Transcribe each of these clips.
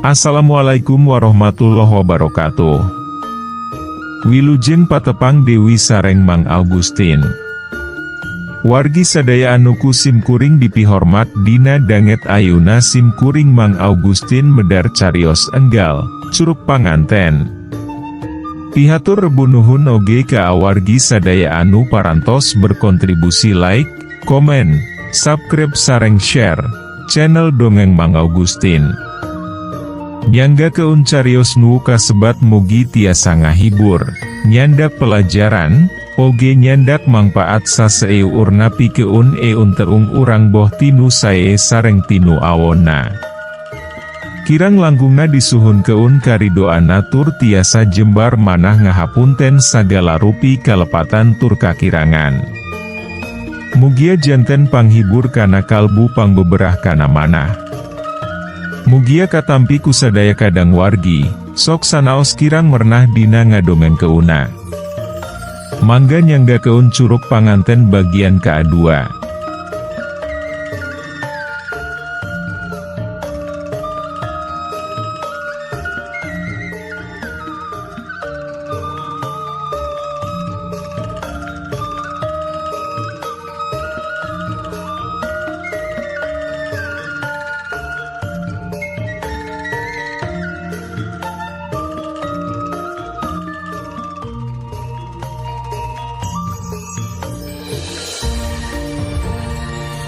Assalamualaikum warahmatullahi wabarakatuh. Wilujeng patepang Dewi sareng Mang Augustin. Wargi sadaya anu simkuring dipihormat dina danget ayuna simkuring Mang Augustin medar carios enggal, curug panganten. Pihatur rebunuhun oge ka awargi sadaya anu parantos berkontribusi like, komen, subscribe sareng share channel Dongeng Mang Augustin. Nyangga keun carios nu kasebat mugi tiasa ngahibur, nyandak pelajaran, oge nyandak mangpaat saseueur napi keun terung urang boh tinu sae sareng tinu awona. Kirang langgungna disuhun keun karidoan tur tiasa jembar manah ngahapunten sagala rupi kalepatan tur kakirangan. Mugia janten panghibur kana kalbu pangbeberah kana manah. Mugia katampi kusadaya kadang wargi, sok sanaos kirang mernah dina ngadongeng keuna. Mangga nyangga keun curug panganten bagian kedua.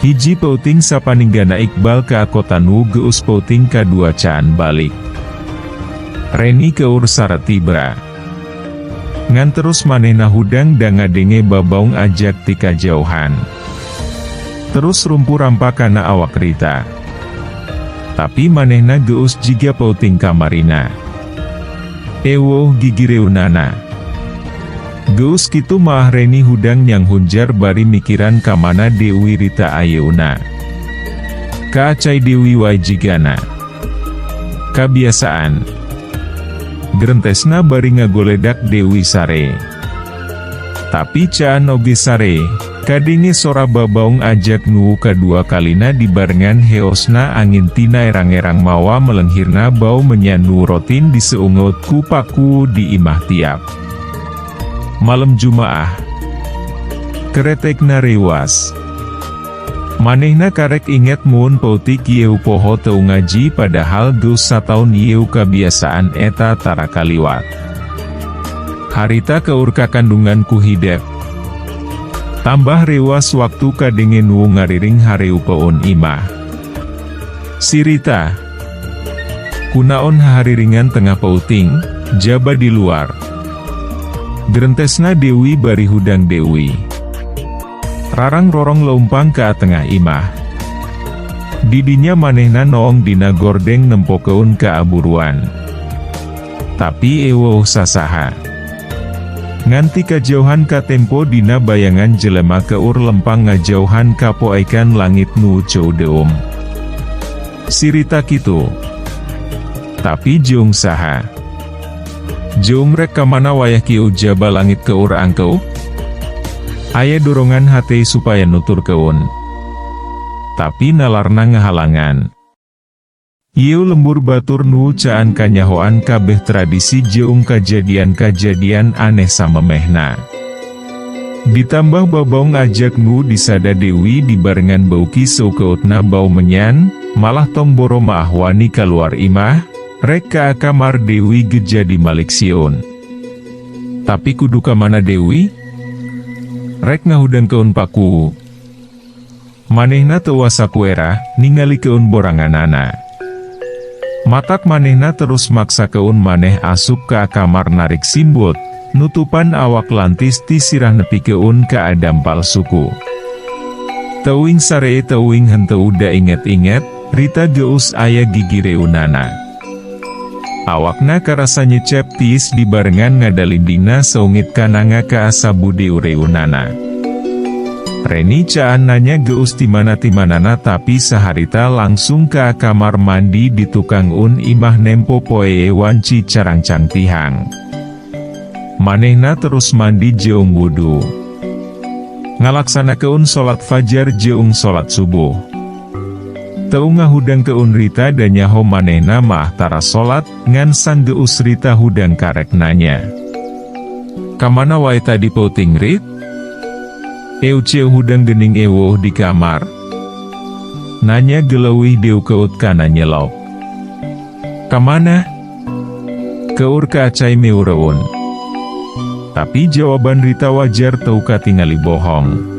Hiji pauting sapaninggana Iqbal ka kota nu geus pauting kadua caan balik. Reni keur saratibra. Ngan terus manehna hudang da ngadenge babaung ajak ti kajauhan. Terus rumpu rampak kana awak Rita. Tapi manehna geus jiga pauting kamarina. Ewoh gigireunana. Geus kitu maah Reni hudang nyang hunjar bari mikiran kamana Dewi Rita ayeuna. Kaacai Dewi wajigana. Kabiasaan. Gerentesna bari ngagoledak Dewi sare. Tapi caan oge sare, kadenge sora babaung ajak nu kadua kalina dibarengan heosna angin tina erang-erang mawa melenghirna bau menyanu rotin diseungut ku paku di imah tiap malam Jumaah. Keretekna rewas. Manehna karek inget mun pautik yeu poho teu ngaji padahal geus sataun yeu kabiasaan eta tara kaliwat. Harita keur kakandungan ku hidep. Tambah rewas waktu kadenge nu ngariring hareu paun imah. Si Rita. Kunaon hariringan tengah pauting, jaba di luar. Gerentesna Dewi bari hudang Dewi. Rarang rorong leumpang ka tengah imah. Didinya manehna noong dina gordeng nempokeun ka aburuan. Tapi ewoh sasaha. Nganti kajauhan ka tempo dina bayangan jelema keur lempang ngajauhan ka poekan langit nu ceudeum. Si Rita kitu. Tapi jeung saha? Jeung rek kamana wayah kieu jaba langit keur angkeu? Aya dorongan hate supaya nutur keun. Tapi nalarna ngahalangan. Ieu lembur batur nu caan kanyahoan kabeh tradisi jeung kajadian-kajadian aneh samemehna. Ditambah babaung ajak nu disada Dewi dibarengan bauki saukeutna bau menyan, malah tong boro maah wani kaluar imah. Rek ka kamar Dewi gejadi malik sion. Tapi kudu ka mana Dewi? Rek ngahudang keun paku. Manehna teu wasa kuera, ningali keun boranganana. Matak manehna terus maksa keun maneh asup ka kamar narik simbut, nutupan awak lantis ti sirah nepi keun ka adampal suku. Teuing saree teuing henteu da inget-inget, Rita geus aya gigireunana. Awakna karasa nyecep tiis dibarengan ngadalindingna saungit kananga ka asabudi ureunana. Reni caan nanya geus timana-timanana tapi saharita langsung ka kamar mandi di tukang imah nempo poe wanci carangcang tihang. Manehna terus mandi jeung wudu. Ngalaksanakeun salat fajar jeung salat subuh. Teu ngahudang keun Rita dan nyaho manehna maah tara solat, ngan sang geus Rita hudang karek nanya. Kamana wae tadi pouting Rit? Ceu hudang gening ewoh di kamar. Nanya geleuwih deu keut kana nyelok. Kamana? Keur ka acai meureun. Tapi jawaban Rita wajar teu katingali bohong.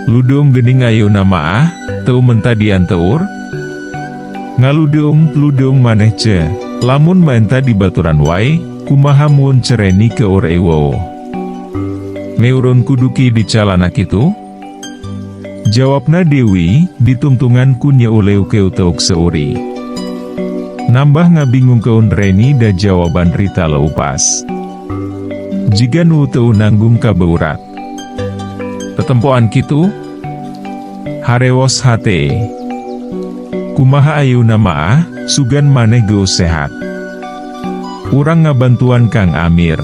Ludung gening ayeuna maah, teu menta dianteur? Ludung maneh ce, lamun menta di baturan wae, kumaha mun cereni keur ewo. Meureun kuduki di calana kitu? Jawabna Dewi, ditungtungan ku nyeuleu keuteuk seuri. Nambah ngabingung keun Reni da jawaban Rita leupas. Jiga nu teu nanggung kabeurat. Tetempoan kitu? Harewos hate. Kumaha ayeuna maah, sugan maneh geus sehat. Urang ngabantuan Kang Amir.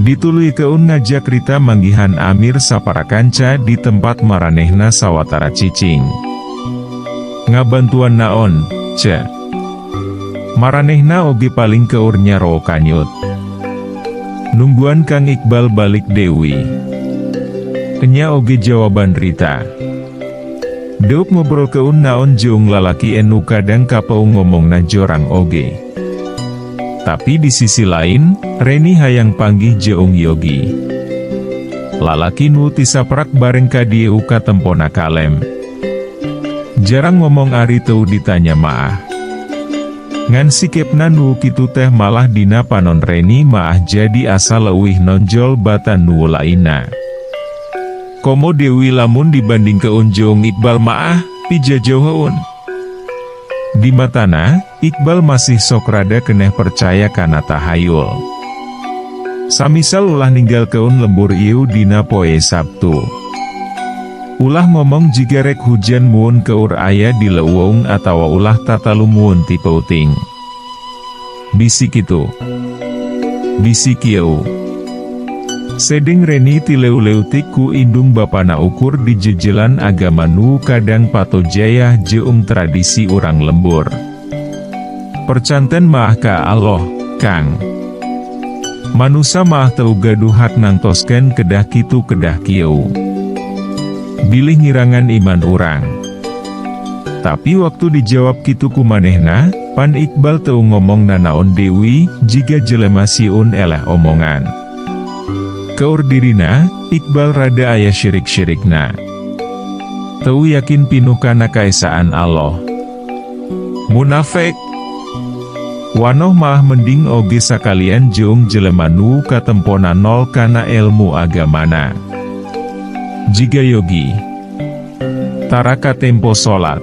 Dituluy keun ngajak Rita manggihan Amir sapara kanca di tempat maranehna sawatara cicing. Ngabantuan naon, ce? Maranehna oge paling keur nyaro kanyut. Nungguan Kang Iqbal balik Dewi. Kenya oge jawaban Rita. Deuk ngobrol keun naon jeung lalaki enu kadang kapeung ngomongna jorang oge. Tapi di sisi lain, Reni hayang panggih jeung Yogi. Lalaki nu tisaprak bareng ka dieu ka tempona kalem. Jarang ngomong ari teu ditanya maah. Ngan sikepna nu kitu teh malah dina panon Reni maah jadi asa leuwih nonjol batan nu lainna. Komo Dewi lamun dibanding keun jeung Iqbal maah, pijajoheun. Di matana, Iqbal masih sok rada keneh percaya kana tahayul. Samisal ulah ninggal keun lembur ieu dina poe Sabtu. Ulah ngomong jiga rek hujan muun keur aya di leuweung atawa ulah tatalu muun ti peuting. Bisi kitu. Bisi kieu. Sedeng Reni tileu-leutik ku indung bapana ukur di jejelan agama nu kadang patojayah jeung tradisi urang lembur. Percanten maah ka Allah, Kang. Manusa maah teu gaduh hak nangtoskeun kedah kitu kedah kieu. Bilih ngirangan iman urang. Tapi waktu dijawab kitu ku manehna, pan Iqbal teu ngomong nanaon Dewi, jiga jelema siun eleh omongan. Keur dirina, Iqbal rada aya syirik-syirikna. Teu yakin pinuh kana kaesaan Allah. Munafik. Wanoh mah mending oge sakalian jeung jelema nu katempona nol kana ilmu agamana. Jiga Yogi. Tara ka tempo salat.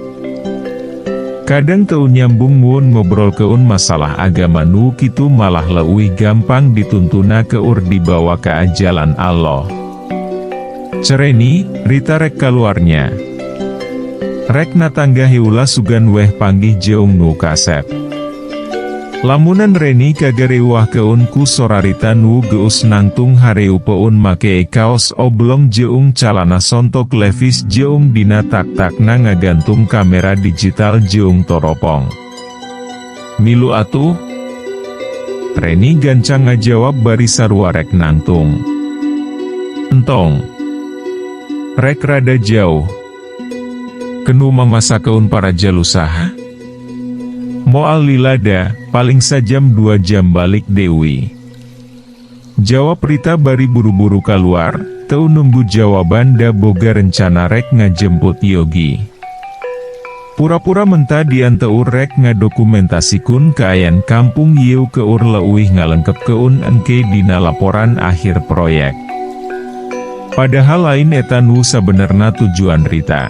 Kadang teu nyambung mun ngobrol keun masalah agama nu kitu malah leuwih gampang dituntuna keur dibawa ke ajalan Allah. Cereni, Rita rek kaluarnya. Rek natangga heula sugan weh panggih jeung nu kasep. Lamunan Reni kagarewah keun ku sorarita nu geus nangtung hareu peun make kaos oblong jeung calana sontok levis jeung dina tak-takna ngagantung kamera digital jeung toropong. Milu atuh? Reni gancang ngajawab bari sarua rek nangtung. Entong. Rek rada jauh. Kenu mamasa keun para jalusaha? Moal lilada, paling sajam 2 jam balik Dewi. Jawab Rita bari buru-buru keluar, teu nunggu jawaban da boga rencana rek ngajemput Yogi. Pura-pura menta dianteur rek ngadokumentasikeun kaayan kampung ieu keur leuwih ngalengkep keun engke dina laporan akhir proyek. Padahal lain eta nu sabenerna tujuan Rita.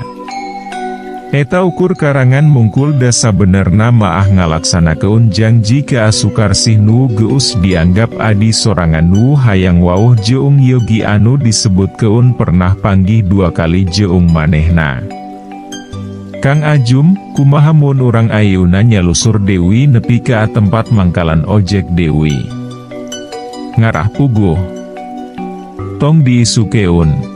Eta ukur karangan mungkul da sabenerna maah ngalaksanakeun janji keasukarsih nu geus dianggap adi sorangan nu hayang wauh jeung Yogi anu disebutkeun pernah panggih 2 kali jeung manehna. Kang Ajum, kumaha mun urang ayeuna nyalusur Dewi nepi ka tempat mangkalan ojek Dewi. Ngarah puguh. Tong diisukeun.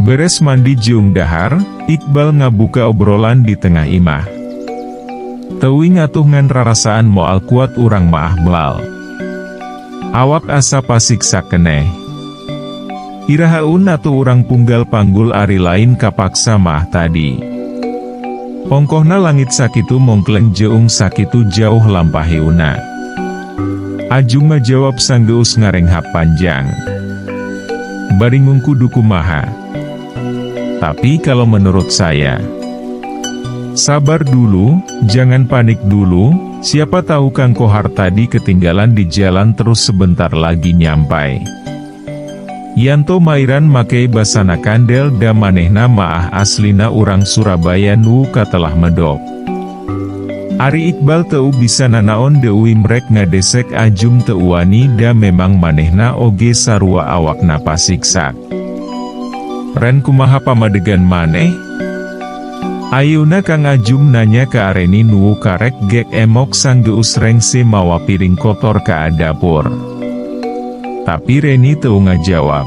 Beres mandi jeung dahar, Iqbal ngabuka obrolan di tengah imah. Teuing atuh ngan rarasaan moal kuat urang maah belal. Awak asa pasiksa keneh. Irahaun atuh urang punggal panggul ari lain kapaksa maah tadi. Pongkohna langit sakitu mongkleng jeung sakitu jauh lampahi una. Ajung ngajawab sanggeus ngarenghap panjang. Baringung kudu kumaha. Tapi kalau menurut saya, sabar dulu, jangan panik dulu, siapa tahu Kang Kohar tadi ketinggalan di jalan terus sebentar lagi nyampai. Yanto mairan make basana kandel da manehna maah aslina urang Surabaya nu katelah medok. Ari Iqbal teu bisa nanaon deui mrek ngadesek Ajum teu wani da memang manehna oge sarua awakna pasiksa. Ren kumaha pamadegan maneh? Ayeuna Kang Ajum nanya ke Areni nu karek gek emok sanggeus rengse mawa piring kotor ka dapur. Tapi Reni teu ngajawab.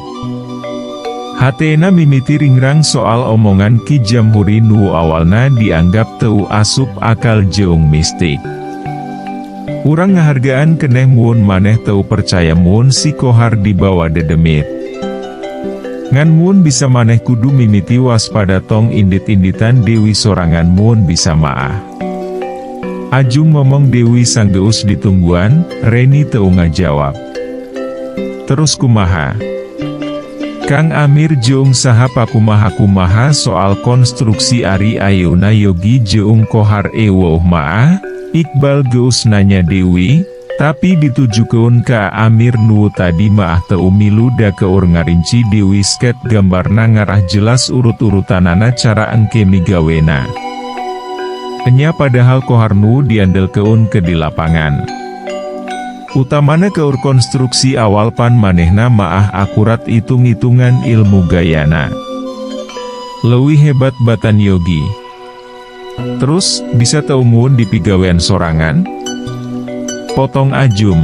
Hatena mimiti ringrang soal omongan Ki Jamhuri nu awalna dianggap teu asup akal jeung mistik. Urang ngahargaan keneh muun maneh teu percaya muun si Kohar dibawa dedemit. Ngan muun bisa maneh kudu mimiti waspada tong indit-inditan Dewi sorangan muun bisa maah. Ajung ngomong Dewi sanggeus ditungguan, Reni teu ngajawab. Terus kumaha? Kang Amir jeung saha pakumaha-kumaha soal konstruksi ari ayeuna Yogi jeung Kohar eueuh maah? Iqbal geus nanya Dewi. Tapi ditujukeun ka Amir nu tadi maah teu milu da keur ngarinci Dewi sket gambarna ngarah jelas urut-urutanana cara engke migawena. Enya padahal Kohar nu diandelkeun ke di lapangan. Utamana keur konstruksi awal pan manehna maah akurat itung-itungan ilmu gayana. Leuwih hebat batan Yogi. Terus, bisa teu muun dipigawean sorangan? Potong Ajum.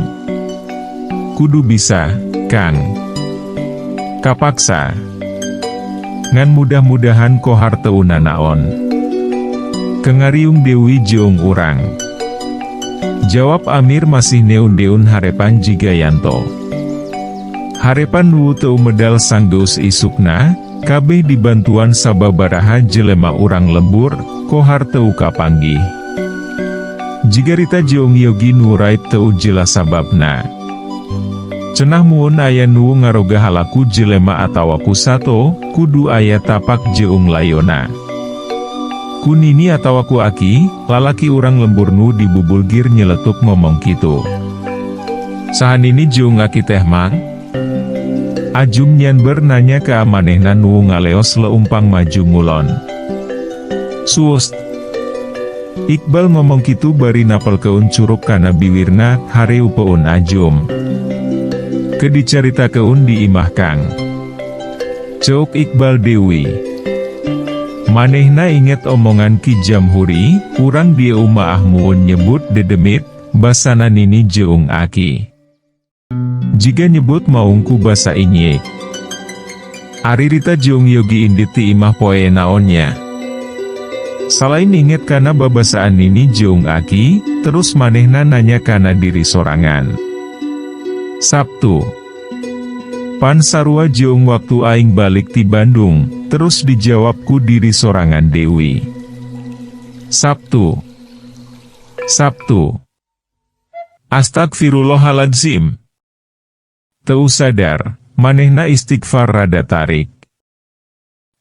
Kudu bisa, Kang. Kapaksa. Ngan mudah-mudahan Kohar teu nanaon. Kengariung Dewi jeung urang. Jawab Amir masih neun-neun harepan jiga yanto. Harepan nu teu medal sanggeus isukna, kabeh dibantuan sababaraha jelema urang lembur, Kohar teu kapanggih. Jigarita jeung Yogi nu raib teu jelas sababna. Cenah muun aya nu ngaroga halaku jelema atawa kusato, kudu aya tapak jeung layona. Ku nini atawa ku aki, lalaki urang lembur nu dibubulgir nyeletuk ngomong kitu. Sahanini jeung aki teh mang? Ajum nyan bernanya ke manehna nu ngaleos leumpang maju ngulon. Suust. Iqbal ngomong kitu bari napelkeun curug kana biwirna, hareupeun Ajum. Kedicaritakeun di imah Kang. Ceuk Iqbal Dewi. Manehna inget omongan Ki Jamhuri, urang dieu maah muun nyebut dedemit, basana nini jeung aki. Jika nyebut maungku basa inyek. Aririta jeung Yogi indit ti imah poe naonnya. Salain inget kana babasaan nini jeung aki, terus manehna nanya kana diri sorangan. Sabtu. Pan sarua jeung waktu aing balik ti Bandung, terus dijawabku diri sorangan Dewi. Sabtu. Sabtu. Astagfirullahaladzim. Teu sadar, manehna istighfar rada tarik.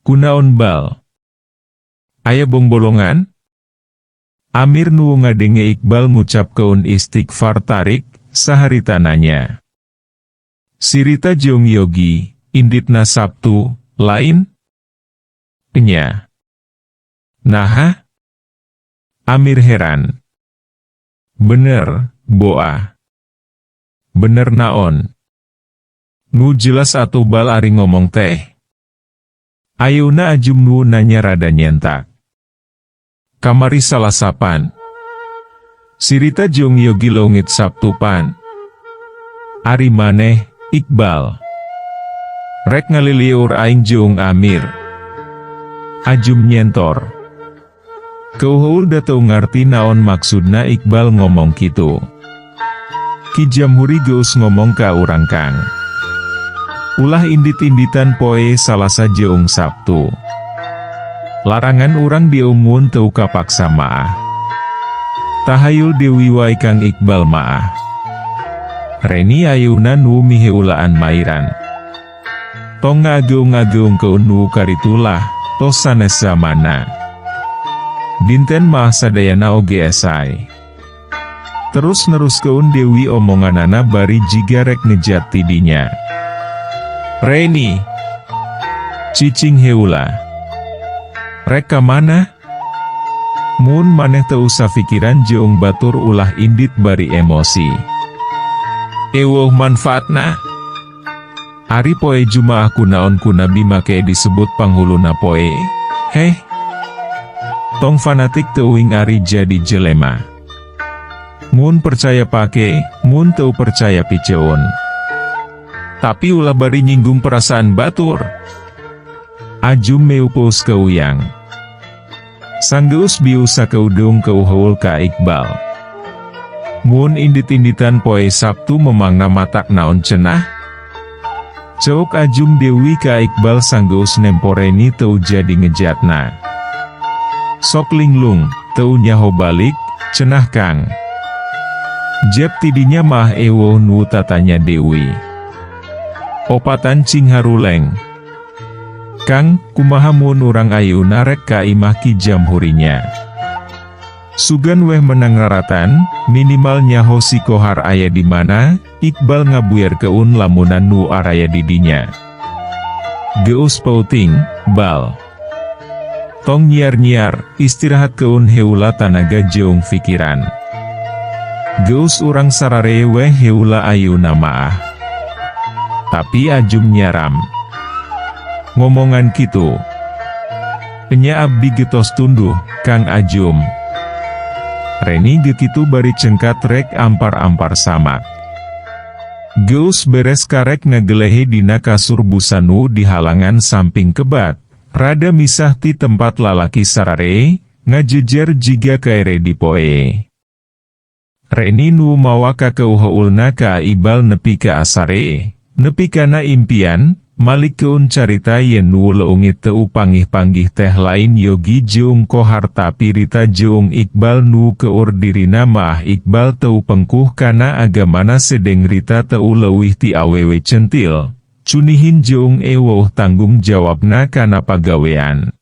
Kunaon bal? Aya bongbolongan? Amir nu ngadenge Iqbal ngucapkeun istighfar tarik, saharita nanya. Sirita jeung Yogi, inditna Sabtu, lain? Enya. Naha? Amir heran. Bener, boa. Bener naon? Nu jelas atuh bal ari ngomong teh. Ayeuna Ajum nu nanya rada nyentak. Kamari salah sapan. Sirita jeung Yogi longit Sabtu pan. Ari maneh, Iqbal. Rek ngaliliur aing jeung Amir. Ajum nyentor. Keuhul da teu ngarti naon maksudna Iqbal ngomong kitu. Ki Jamhuri geus ngomong ka urang Kang. Ulah indit-inditan poe Salasa jeung Sabtu. Larangan urang diumun teu kapaksa maah. Tahayul Dewi wae Kang Iqbal maah. Reni ayeuna nu miheulaan mairan. Tong ngageung-ngageung keun nu karitulah, tos sanes zamana. Dinten mah sadayana oge esai. Terus neruskeun Dewi omonganana bari jiga rek ngejat tidinya. Reni, cicing heula. Rek ka mana? Mun maneh teu usah pikiran jeung batur ulah indit bari emosi. Eueuh manfaatna. Ari poe Jumaah kunaon ku Nabi make disebut panghuluna poe. Heh. Tong fanatik teuing ari jadi jelema. Mun percaya pake, mun teu percaya piceun. Tapi ulah bari nyinggung perasaan batur. Ajum meupus keuyang. Sanggeus bius sakeudung keuheul ka Iqbal. Mun indit-inditan poe Sabtu memangna matak naon cenah? Ceuk Ajum Dewi ka Iqbal sanggeus nemporeni teu jadi ngejatna. Sok linglung, teu nyaho balik, cenah Kang. Jep tidinya mah eueuh nu tatanya Dewi. Opatan cing haruleng. Kang, kumaha mun urang ayeuna rek ka imah Ki Jamhurinya. Sugan weh menang raratan, minimal nyaho si kohar aya di mana, Iqbal ngabuyer keun lamunan nu araya didinya. Geus pauting, bal. Tong nyiar-nyiar, istirahat keun heula tanaga jeung pikiran. Geus urang sarare weh heula ayeuna maah. Tapi Ajum nyaram. Ngomongan kitu. Nya abdi getos tunduh, Kang Ajum. Reni gekitu bari cengkat rek ampar-ampar samak. Geus beres karek ngagelehe dina kasur busanu di halangan samping kebat. Rada misah ti tempat lalaki sarare, ngajejer jiga kaere di poe. Reni nu mawa ka keuheulna ka Iqbal nepi ka asare, nepi kana impian, malik keun carita yen nu leungit teu panggih-panggih teh lain Yogi jeung kohar tapi rita jeung Iqbal nu keur dirina mah Iqbal teu pengkuh kana agamana sedeng rita teu leuwih ti awewe centil. Cunihin jeung eueuh tanggung jawabna kana pagawean.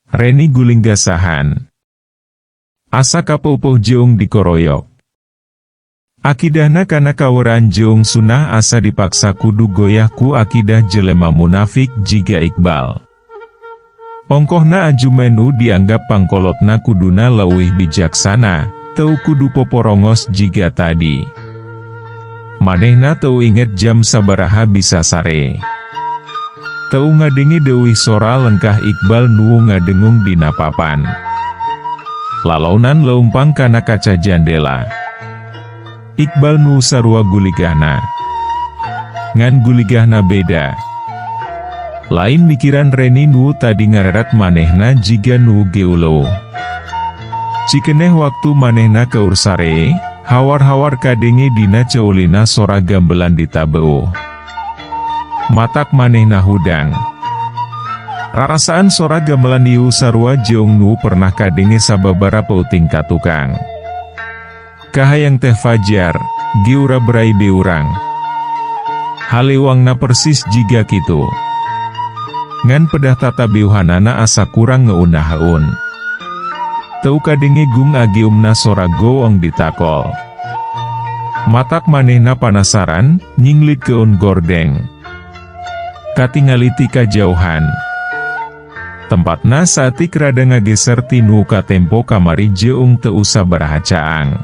Reni guling gasahan. Asa kapeupuh jeung dikoroyok. Akidahna kana kaweran jeung sunah asa dipaksa kudu goyah ku akidah jelema munafik jiga Iqbal. Ongkohna Ajumenu dianggap pangkolotna kuduna leuwih bijaksana, teu kudu poporongos jiga tadi. Manehna teu inget jam sabaraha bisa sare. Teu ngadengi deuwih sora lengkah Iqbal nu ngadengung dina papan. Lalaunan leumpang kana kaca jandela. Iqbal nu sarua guligahna. Ngan guligahna beda. Lain mikiran Reni nu tadi ngarerat manehna jiga nu geulo. Cikeneh waktu manehna keur sare. Hawar-hawar kadenge dina ceulina sora gambelan ditabeuh. Matak manehna hudang. Rarasaan sora gamelan ieu sarua jeung nu pernah kadenge sababara peuting ka tukang. Kahayang teh Fajar, giura berai beurang. Halewangna persis jiga kitu. Ngan pedah tata biuhanana asa kurang ngeunahaun. Teu kadenge gung agiumna sora goong ditakol. Matak manehna panasaran, nyinglit keun gordeng. Katingali ti kajauhan. Tempatna satik rada ngageser tinu ka tempo kamari jeung teu usah barahacaang.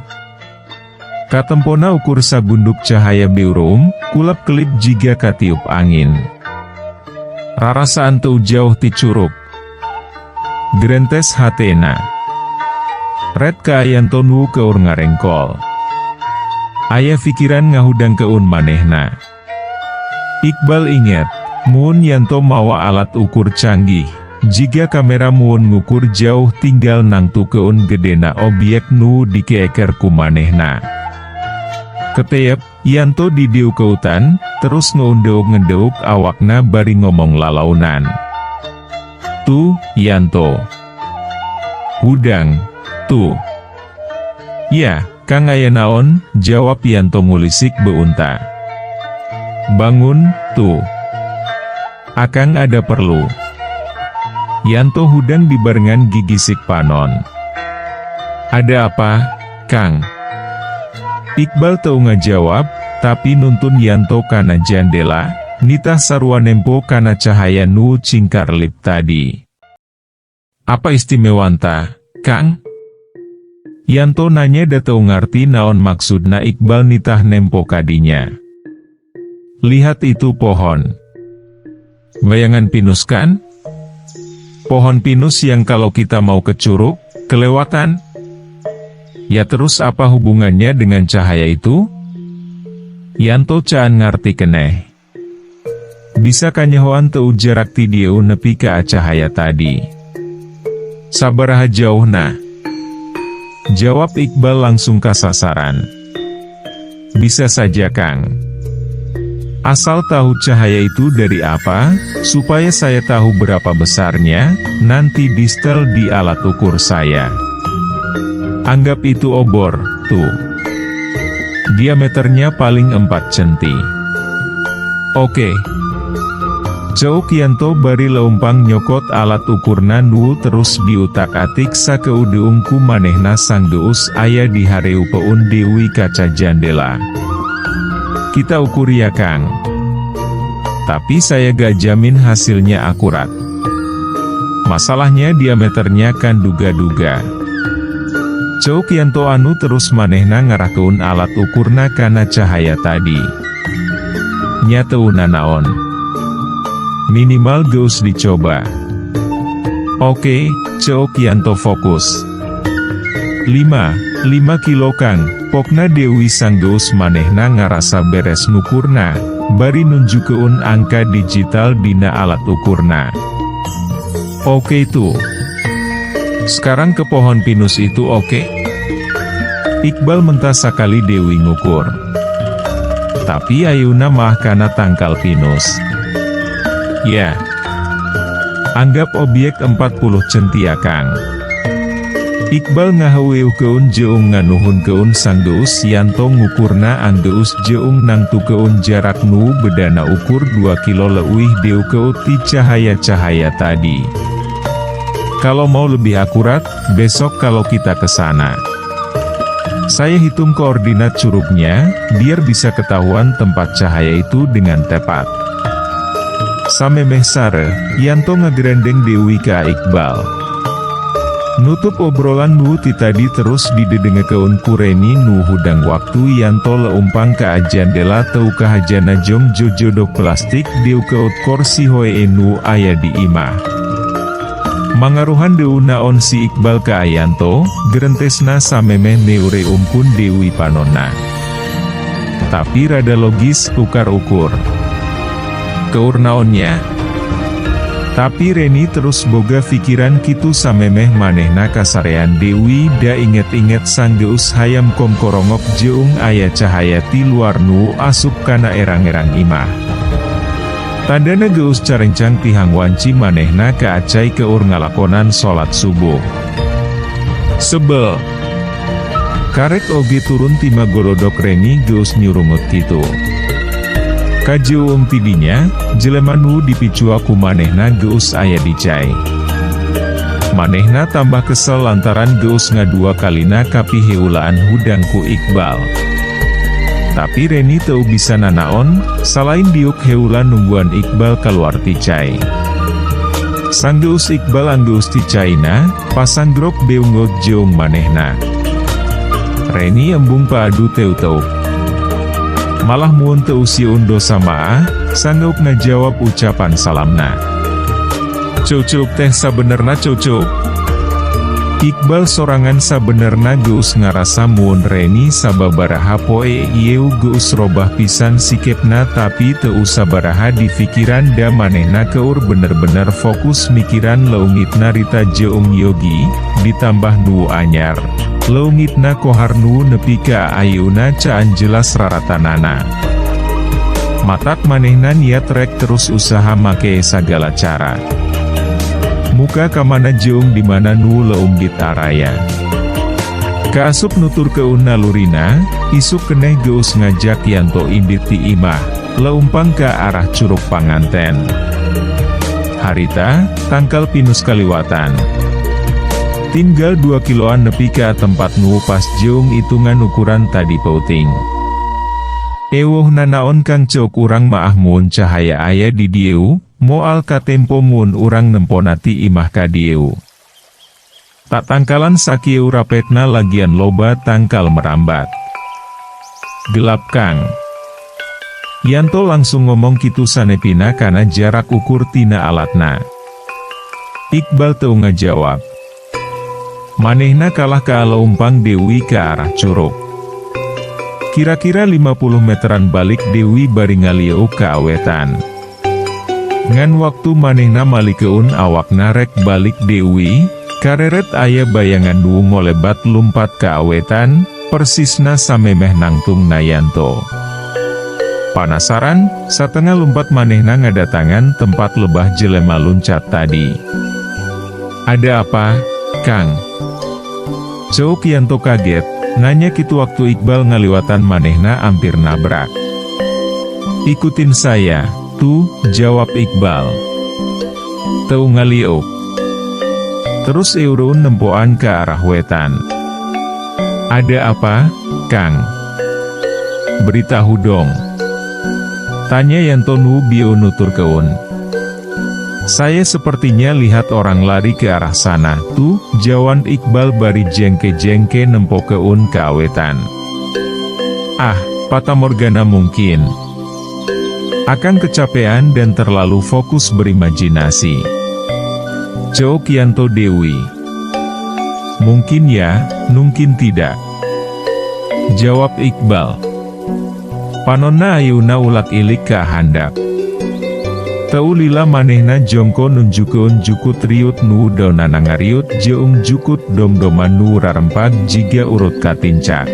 Katempona ukur sagunduk cahaya biurum, kulap kelip jiga katiup angin. Rarasaan teu jauh ti curug. Grentes hatena. Red kaayan tonu keur ngarengkol. Aya pikiran ngahudang keun manehna. Iqbal inget, mun yanto mawa alat ukur canggih, jika kamera muun ngukur jauh tinggal nang tukeun gedena obyek nu dikeker ku manehna. Keteyep, Yanto didiu keutan, terus ngeundeuk-ngedeuk awakna bari ngomong lalaunan. Tuh, Yanto. Hudang, tuh. Ya, Kang aya naon, jawab Yanto ngulisik beunta. Bangun, tuh. Akang ada perlu. Yanto hudang dibarengan gigisik panon. Ada apa, Kang? Iqbal teu ngajawab, tapi nuntun Yanto kana jandela, nitah sarua nempo kana cahaya nu cingkar lip tadi. Apa istimewanta, Kang? Yanto nanya da teu ngarti naon maksudna Iqbal nitah nempo kadinya. Lihat itu pohon. Bayangan pinus kan? Pohon pinus yang kalau kita mau ke curug, kelewatan. Ya terus apa hubungannya dengan cahaya itu? Yanto caan ngarti keneh. Bisa kanyahoan teu jarak ti dieu nepi ka cahaya tadi. Sabaraha jauhna? Jawab Iqbal langsung kasasaran. Bisa saja Kang. Asal tahu cahaya itu dari apa, supaya saya tahu berapa besarnya, nanti di setel di alat ukur saya. Anggap itu obor, tuh. Diameternya paling 4 cm. Oke. Ceuk Yanto bari leumpang nyokot alat ukurna nu terus diutak-atik sakeudeung ku manehna sang geus aya di hareu peun deui kaca jandela. Kita ukur ya Kang. Tapi saya gak jamin hasilnya akurat. Masalahnya diameternya kan duga-duga. Ceuk Yanto anu terus manehna ngarahkeun alat ukurna kana cahaya tadi. Nya teu nanaon. Minimal geus dicoba. Oke, Ceuk Yanto fokus. 5 kilo Kang, pokna Dewi sanggeus manehna ngarasa beres ngukurna, bari nunjukeun angka digital dina alat ukurna. Oke tuh. Sekarang ke pohon pinus itu oke? Iqbal mentah sakali Dewi ngukur. Tapi ayuna mah kana tangkal pinus. Ya. Anggap obyek 40 cm ya Kang. Iqbal ngaheueukeun jeung nganuhunkeun sang geus Yanto ngukurna anggeus jeung nang tukeun jarak nu bedana ukur 2 kilo leuwih deukeun ti cahaya-cahaya tadi. Kalau mau lebih akurat, besok kalau kita ke sana. Saya hitung koordinat curugnya, biar bisa ketahuan tempat cahaya itu dengan tepat. Samemeh sare, Yanto ngagerendeng Dewi ka Iqbal. Nutup obrolan nu ti tadi terus didedengekeun ku Reni nu hudang waktu Yanto leumpang ka jandela teu kahajana jong jojodo plastik deukeut kursi hoe nu aya di imah. Mangaruhan deu naon si Iqbal ka Yanto, gerentesna samemeh neure umpun Dewi panonna. Tapi rada logis tukar ukur. Keur naonnya? Tapi Reni terus boga pikiran kitu samemeh manehna kasarean Dewi da inget-inget sanggeus hayam komkorongok jeung aya cahaya ti luar nu asup kana erang-erang imah. Tandana geus carencang tihang wanci manehna ka acai keur ngalakonan salat subuh. Sebel. Karek oge turun ti magorodok Reni geus nyurungut kitu. Kajeung tidinya, jelema nu dipicu aku manehna geus aya di cai. Manehna tambah kesel lantaran geus ngadua kalina kapiheulaan hudang ku Iqbal. Tapi Reni teu bisa nanaon, salain diuk heulan nungguan Iqbal keluar ti cai. Sanggeus Iqbal anggeus ti caina, pasang grok beungot jeung manehna. Reni embung paadu teu-teu. Malah muun teu siun dosa maah, sanggeuk ngajawab ucapan salamna. Cucuk teh sabenerna cucuk. Iqbal sorangan sabenerna geus ngarasa muun Reni sababaraha poe ieu geus robah pisan sikepna tapi teu sabaraha di pikiran da manehna keur bener-bener fokus mikiran leungitna Rita Jeong Yogi, ditambah nu anyar. Leungitna kohar nu nepi ka ayeuna caan jelas raratanana. Matak manehna niat rek terus usaha make sagala cara. Muka kamana Jeong dimana nu leung ditaraya. Kaasup nutur keun nalurina, isuk keneh geus ngajak Yanto indit ti imah, leumpang ke arah Curug Panganten. Harita, tangkal pinus kaliwatan. Tinggal 2 kiloan nepi ka tempat nu pas Jeong hitungan ukuran tadi pauting. Ewuh nanaon kang cok urang maah mun cahaya aya di dieu, moal katempo mun urang nemponati imah ka dieu. Tak tangkalan sakieu rapetna lagian loba tangkal merambat. Gelap kang. Yanto langsung ngomong kitu sanepina kana jarak ukur tina alatna. Iqbal teu ngajawab. Manehna kalah ka leumpang Dewi ke arah curug. Kira-kira 50 meteran balik Dewi bari ngalieu ka awetan. Ngan waktu manehna malikeun awakna rek balik Dewi, kareret aya bayangan nu ngolebat lumpat ka awetan, persisna samemeh nangtung Yanto. Panasaran, satengah lumpat manehna ngadatangan tempat lebah jelema luncat tadi. Ada apa, Kang? Cok Yanto kaget, nanya kitu waktu Iqbal ngaliwatan manehna hampir nabrak. Ikutin saya, tuh, jawab Iqbal. Teu ngaliuk. Terus eurun nempoan ke arah wetan. Ada apa, Kang? Beritahu dong. Tanya Yanto nu bio nutur keun. Saya sepertinya lihat orang lari ke arah sana, tuh, jawan Iqbal bari jengke-jengke nempo keun ke awetan. Ah, fatamorgana mungkin. Akang kecapean dan terlalu fokus berimajinasi. Cok Yanto Dewi. Mungkin ya, mungkin tidak. Jawab Iqbal. Panonna ayuna ulak ilik ka handap. Teu lila manehna jongko nunjukeun jukut riut nu daunana ngariut jeung jukut dom-doman nu rarempag jiga urut katincak.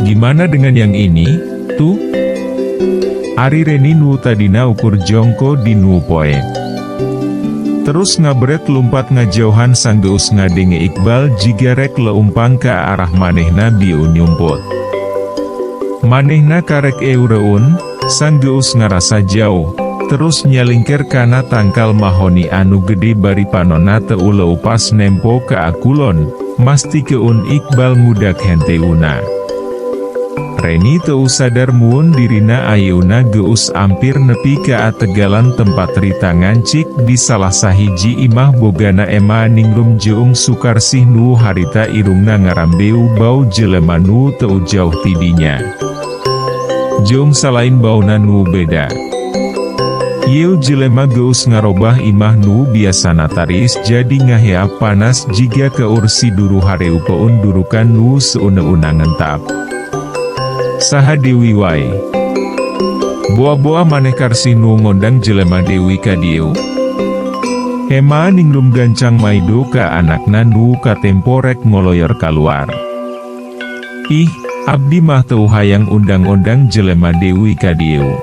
Gimana dengan yang ini, tuh? Ari Reni nu tadina ukur jongko di nu poe. Terus ngabret lumpat ngajauhan sanggeus ngadenge Iqbal jiga rek leumpang ke arah manehna bieu nyumput. Manehna karek eureun, sanggeus ngarasa jauh. Terus nyalingker kana tangkal mahoni anu gede bari panonna teu leupas nempo ke akulon, masti keun Iqbal ngudak henteuna. Reni teu sadar muun dirina ayeuna geus ampir nepi ka ategalan tempat Rita ngancik di salah sahiji imah bogana ema ningrum Jeong Sukarsih nu harita irungna ngarambeu bau jelema nu teu jauh tidinya. Jeong salain bauna nu beda. Ieu jelema geus ngarobah imah nu biasana taris jadi ngaheap panas jiga keur si duru hareu peun durukan nu seuna-una ngentap. Saha Dewi wae. Boa-boa maneh karsi nu ngondang jelema Dewi ka dieu. Hema ningrum gancang maido ka anakna nu katempo rek ngoloyor kaluar. Ih, abdi mah teu hayang undang-undang jelema Dewi ka dieu.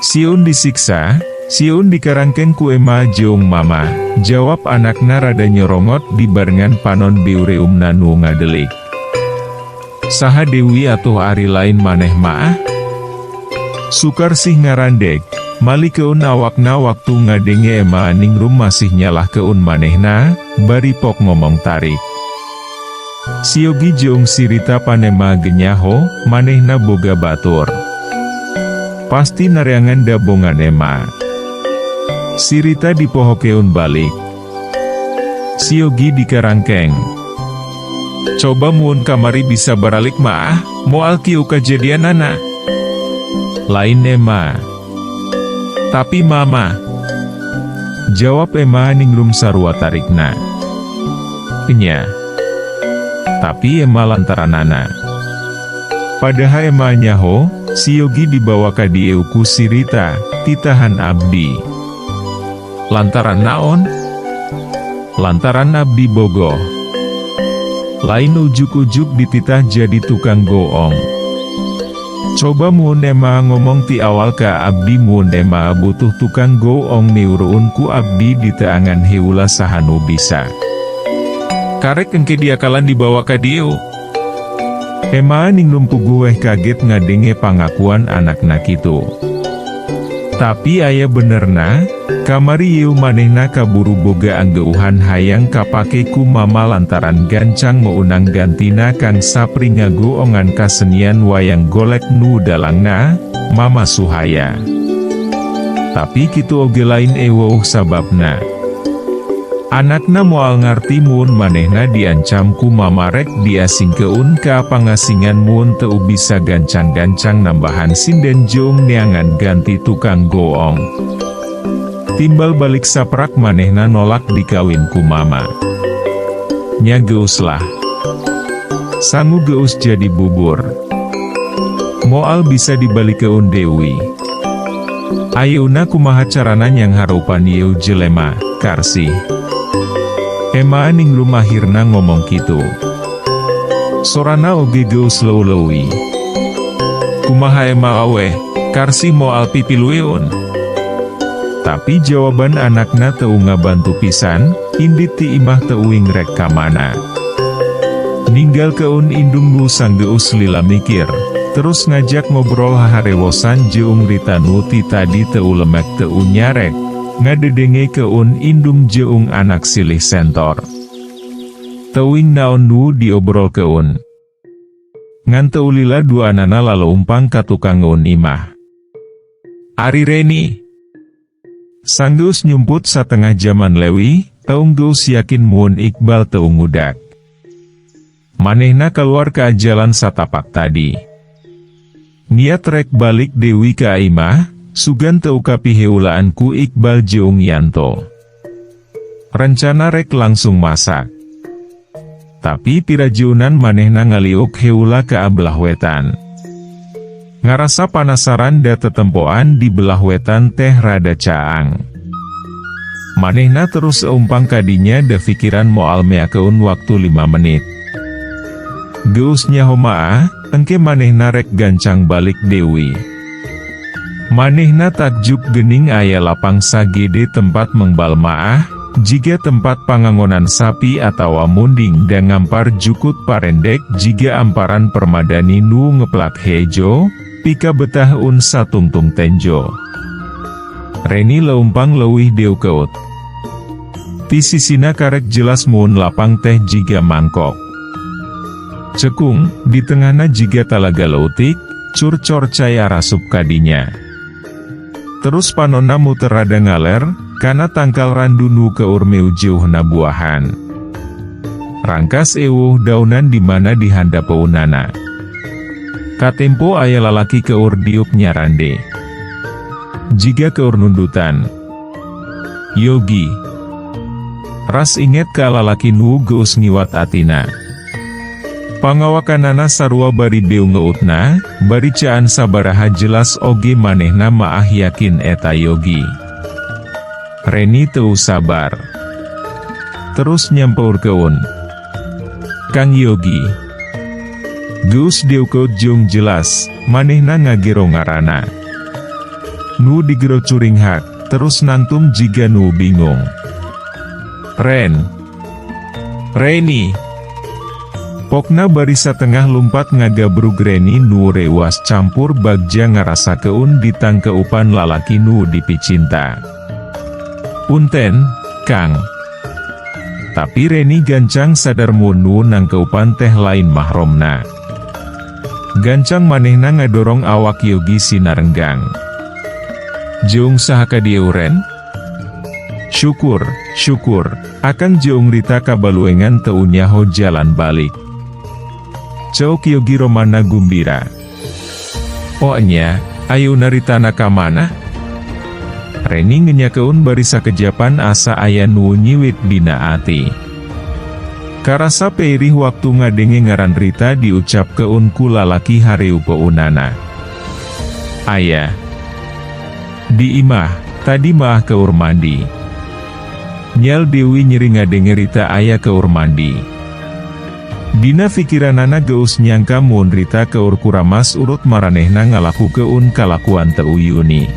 Siun disiksa, siun dikarangken ku ema Jeong mama, jawab anakna rada nyorongot dibarengan panon beureumna nu ngadelik. Saha Dewi atuh ari lain maneh maah? Sukarsih ngarandeg, malikeun awakna waktu ngadenge ema ningrum masih nyalah keun manehna, bari pok ngomong tarik. Siogi Jeong sirita panema genyaho, manehna boga batur. Pasti nareangan dabongan ema. Sirita dipohokeun balik. Siogi dikarangkeng. Coba muun kamari bisa baralik maah, moal kieu kajadian anak. Lain ema. Tapi mama. Jawab ema ningrum sarua tarikna. enya. Tapi ema lantaranana. Padahal ema nyaho, si Yogi dibawa ka dieu ku si Rita, titahan abdi. Lantaran naon? Lantaran abdi bogoh. Lain ujuk-ujuk dititah jadi tukang goong. Coba mun ema ngomong ti awal ka abdi mun ema butuh tukang goong niuruun ku abdi di teangan heula sahanu bisa. Karek engke diakalan dibawa ka dieu. Ema ning lumpuguh kaget ngadenge pangakuan anakna kitu. Tapi aya benerna, kamari ieu manehna kaburu boga anggeuhan hayang kapake ku mama lantaran gancang meunang gantina kang sapri ngagoongan kasenian wayang golek nu dalangna, Mama Suhaya. Tapi kitu oge lain eueuh sababna. Anakna moal ngarti mun manehna diancam ku mama rek diasingkeun ka pangasingan mun teu bisa gancang-gancang nambahan sinden jeung neangan ganti tukang goong. Timbal balik saprak manehna nolak dikawin ku mama. Nya geus lah. Sangu geus jadi bubur. Moal bisa dibalikeun Dewi. Ayeuna kumaha carana nyang harupan ieu jelema, Karsih. Ema ning rumahirna ngomong kitu. Sorana oge geus leuleui. Kumaha ema aweh, Karsih moal pipilueun. Tapi jawaban anakna teu ngabantu pisan, indit ti imah teuing rek ka mana. Ninggal keun indung nu sanggeus lila mikir, terus ngajak ngobrol haharewosan jeung Rita nu ti tadi teu lemek teu nyarek. Ngadedenge keun indung jeung anak silih sentor. Teuing naon nu diobrol keun. Ngan teu lila duanana laleumpang ka tukang ngeun imah. Ari Reni. Sanggeus nyumput satengah jaman lewi, teung geus yakin mun Iqbal teu ngudak. Manehna keluar ka jalan satapak tadi. Niat rek balik Dewi ka imah, sugan teu kapiheulaan ku Iqbal jeung Yanto. Rencana rek langsung masak. Tapi pirajunan manehna ngaliuk heula ka belah wetan. Ngarasa panasaran da tetempoan di belah wetan teh rada caang. Manehna terus umpang kadinya da pikiran moal meakeun waktu 5 menit. Geus nyaho maah, engke manehna rek gancang balik Dewi. Manehna takjub gening aya lapang sagede tempat mengbal maah, jiga tempat pangangonan sapi atawa munding da ngampar jukut parendek jiga amparan permadani nu ngeplak hejo, pika betah un satungtung tenjo. Reni leumpang leuwih deu keut. Ti sisina karek jelas mun lapang teh jiga mangkok. Cekung, di tengahna jiga talaga leutik, curcor caya rasup kadinya. Terus panonna muter rada ngaler, kana tangkal randu nu keur meu jeuhna buahan. Rangkas eueuh daunan di mana dihandapeunana. Katempo aya lalaki keur diuk nyarande. Jiga keur nundutan. Yogi. Ras inget ka lalaki nu geus ngiwat atina. Pangawakanana sarua bari deu ngeutna, bari caan sabaraha jelas oge manehna maah yakin eta Yogi. Reni teu sabar. Terus nyampur keun. Kang Yogi. Geus deu keut jeung jelas, manehna ngagero ngaranna. Nu digero curing hak, terus nantum jiga nu bingung. Reni. Pokna bari satengah lumpat ngagabrug Reni nu rewas campur bagja ngarasa keun ditangkeupan lalaki nu dipicinta. Punten, Kang. Tapi Reni gancang sadar mun nu nangkeupan teh lain mahromna. Gancang manehna ngadorong awak Yogi sinarenggang. Jeung saha ka dieu Ren? Syukur, akang jeung Rita kabaluengan teu nyaho jalan balik. Ceuk Yogi romana gumbira. Oh nya, ayeuna Ritana ka mana? Reni ngenyakeun bari sakejapan asa aya nu nyiwit dina ati. Karasa perih waktu ngadenge ngaran Rita diucap keun ku lalaki hareu peunana. Ayah. Di imah, tadi mah keur mandi. Nyal Dewi nyeri ngadenge Rita aya keur mandi. Dina pikiranana geus nyangka mun Rita keur kuramas urut maranehna ngalaku keun kalakuan teu uyuni.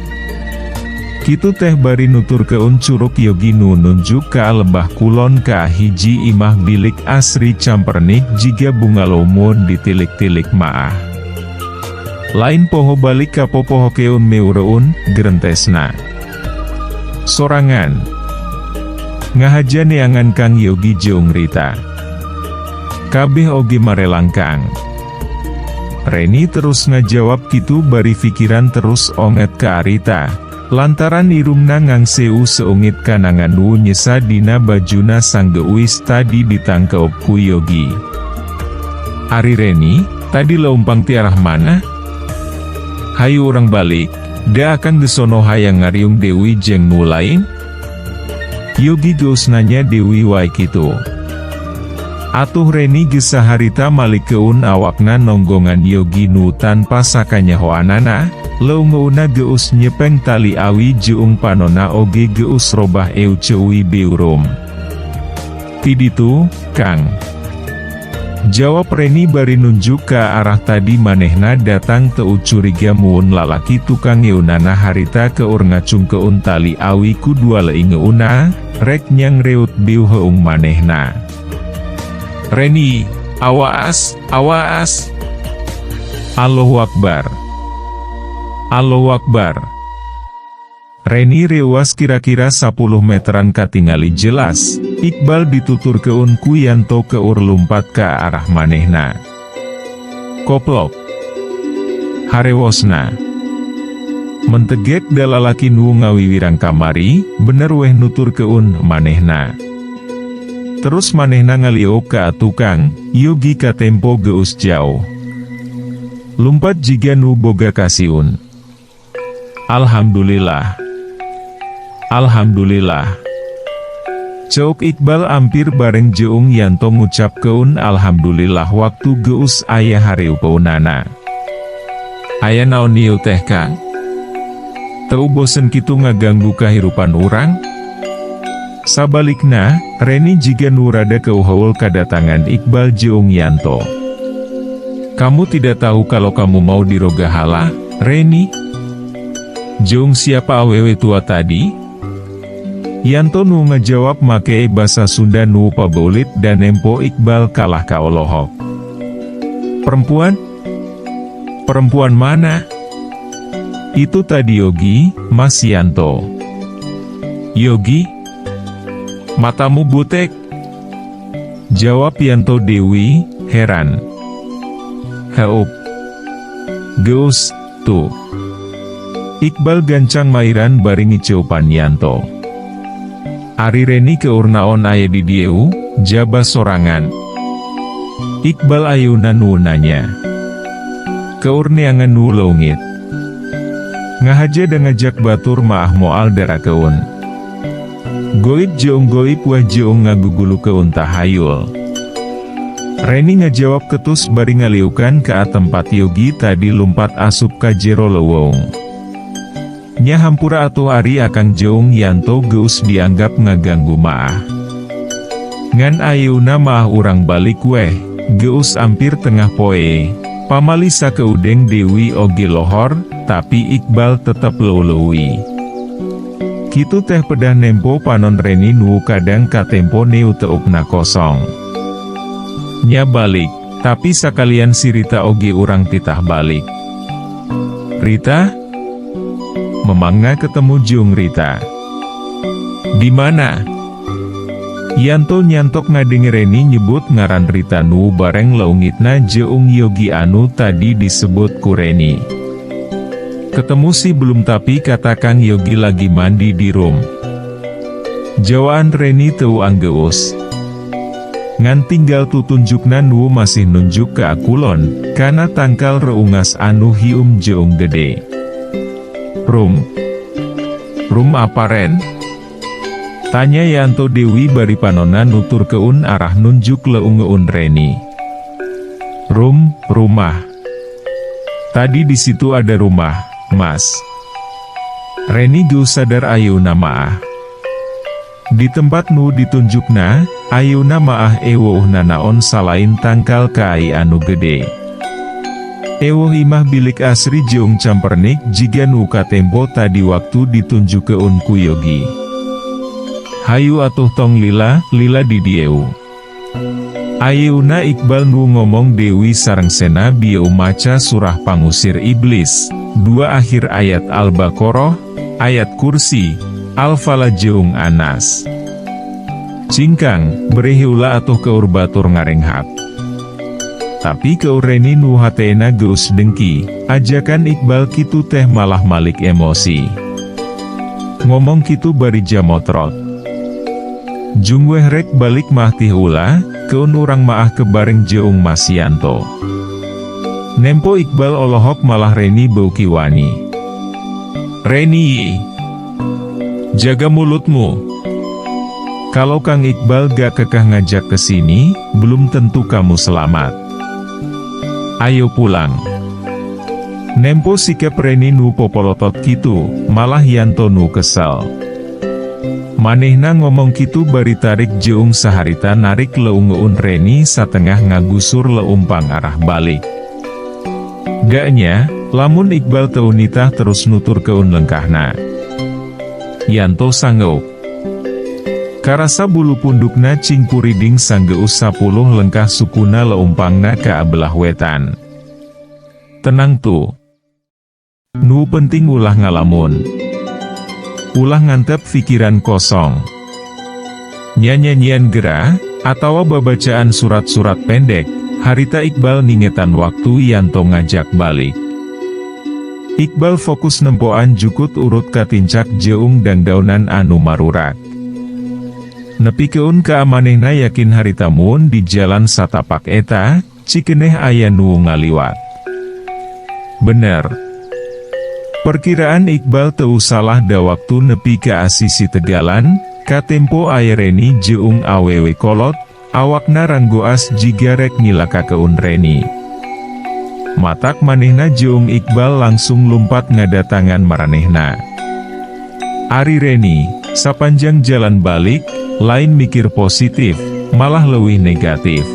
Kitu teh bari nutur keun curug Yogi nu nunjuk ka lembah kulon ka hiji imah bilik asri campernik jiga bunga lomun ditilik-tilik maah. Lain poho balik ka popoho keun meureun gerentesna. Sorangan. Ngahaja neangan Kang Yogi jeung Rita. Kabeh oge marelangkang. Reni terus ngajawab kitu bari pikiran terus onget ka Rita. Lantaran irungna ngangseu seungit kanangan nu nyesa dina bajuna sang geuis tadi ditangkep ku Yogi. Ari Reni, tadi leumpang ti arah mana? Hayu urang balik, da akan desono hayang ngariung Dewi jeung nu lain? Yogi geus nanya Dewi wae kitu. Atuh Reni geus saharita malikeun awakna nonggongan Yogi nu tanpa sakanyahoanana. Leungeuna geus nyepeng tali awi jeung panona oge geus robah eu ceuwi beurum. Ti ditu, Kang. Jawab Reni bari nunjuk ka arah tadi manehna datang teu curiga mun lalaki tukang eunana harita keur ngacungkeun tali awi ku dua leungeuna, rek nyang reut biu heung manehna. Reni, awas, awas. Allahu Akbar. Allahu Akbar. Reni rewas kira-kira 10 meteran katingali jelas, Iqbal ditutur keun ku Yanto keur lumpat ka arah manehna. Koplok. Harewosna. Mentegek da lalaki nu ngawiwirang kamari, bener weh nutur keun manehna. Terus manehna ngaliok ka tukang, Yogi ka tempo geus jauh. Lumpat jiga nu boga kasiun. Alhamdulillah. Alhamdulillah. Ceuk Iqbal ampir bareng jeung Yanto ngucapkeun alhamdulillah waktu geus aya hareu peunana. Aya naon ieu teh Kang? Teu bosen kitu ngaganggu kahirupan urang? Sabalikna, Reni jiga nu rada keuheul kadatangan Iqbal jeung Yanto. Kamu tidak tahu kalau kamu mau dirogahala, Reni? Jeung siapa awewe tua tadi? Yanto nu ngejawab make basa Sunda nu pabeulit dan nempo Iqbal kalah kaolohok. Perempuan? Perempuan mana? Itu tadi Yogi, Mas Yanto. Yogi? Matamu butek? Jawab Yanto Dewi, heran. Heup. Geus, tuh. Iqbal gancang mairan bari ngiceupan Yanto. Ari Reni keur naon aya di dieu, jaba sorangan. Iqbal ayeuna nu nanya. Keur neangan nu leungit. Ngahaja da ngajak batur maah moal darakeun. Goib jeung goib wah jeung ngagugulukeun tahayul. Reni ngajawab ketus bari ngaliukan ka tempat Yogi tadi lumpat asup ka jero leuweung. Nya hampura atuh ari akang jeung Yanto geus dianggap ngaganggu maah. Ngan ayeuna maah urang balik weh, geus ampir tengah poe. Pamali sakeudeng Dewi oge lohor, tapi Iqbal tetep leuleui. Kitu teh pedah nempo panon Reni nu kadang katempo neu teupna kosong. Nya balik, tapi sakalian si Rita oge urang titah balik. Rita? Memangna ketemu jeung Rita. Di mana? Yanto nyantok ngadenge Reni nyebut ngaran Rita nu bareng leungitna jeung Yogi anu tadi disebut ku Reni. Ketemu sih belum tapi kata Kang Yogi lagi mandi di room. Jawaan Reni teu anggeus. Ngan tinggal tutunjukna nu masih nunjuk ke akulon, kana tangkal reungas anu hium jeung gede. Room apa Ren? Tanya Yanto Dewi bari panona nutur keun arah nunjuk leungeun Reni. Rumah. Tadi di situ ada rumah, Mas. Reni geus sadar ayeuna maah. Di tempat nu ditunjukna, ayeuna maah ewuhna naon salain tangkal kai anu gede. Ewuh imah bilik asri jeung campernik jiga nu katempo tadi waktu ditunjuk keun ku Yogi. Hayu atuh tong lila di dieu. Ayeuna Iqbal nu ngomong Dewi sareng Sena bieu maca surah pangusir iblis, 2 akhir ayat Al-Baqarah, ayat Kursi, Al-Falaq jeung Anas. Cingkang, berehiula atuh keur batur ngarenghap. Tapi keur Reni nu hatena geus dengki, ajakan Iqbal kitu teh malah malik emosi. Ngomong kitu bari jamotrot. Jung weh rek balik mah ti heula, keun urang maah kebareng jeung Mas Yanto. Nempo Iqbal olohok malah Reni beuki wani. Reni, jaga mulutmu. Kalau Kang Iqbal gak kekeh ngajak ke sini, belum tentu kamu selamat. Ayo pulang. Nempo sikap Reni nu popolotot kitu, malah Yanto nu kesal. Manehna ngomong kitu bari tarik jeung saharita narik leungeun Reni satengah ngagusur leumpang arah balik. Gaknya, lamun Iqbal teu nitah terus nutur keun lengkahna. Yanto sanggup. Karasa bulu pundukna cing puriding sanggeus 10 lengkah sukuna leumpangna ka abelah wetan. Tenang tuh. Nu penting ulah ngalamun. Ulah ngantep pikiran kosong. Nyanyian gerah, atawa babacaan surat-surat pendek, harita Iqbal ningetan waktu Yanto ngajak balik. Iqbal fokus nempoan jukut urut katincak jeung dangdaunan anu marurak. Nepi keun kaamanehna yakin harita mun di jalan satapak eta, cikeneh aya nu ngaliwat. Bener. Perkiraan Iqbal teu salah da waktu nepi ka asisi Tegalan, katempo aya Reni jeung awewe kolot, awakna ranggoas jiga rek nilaka keun Reni. Matak manehna jeung Iqbal langsung lumpat ngadatangan maranehna. Ari Reni, sapanjang jalan balik, lain mikir positif, malah leuwih negatif.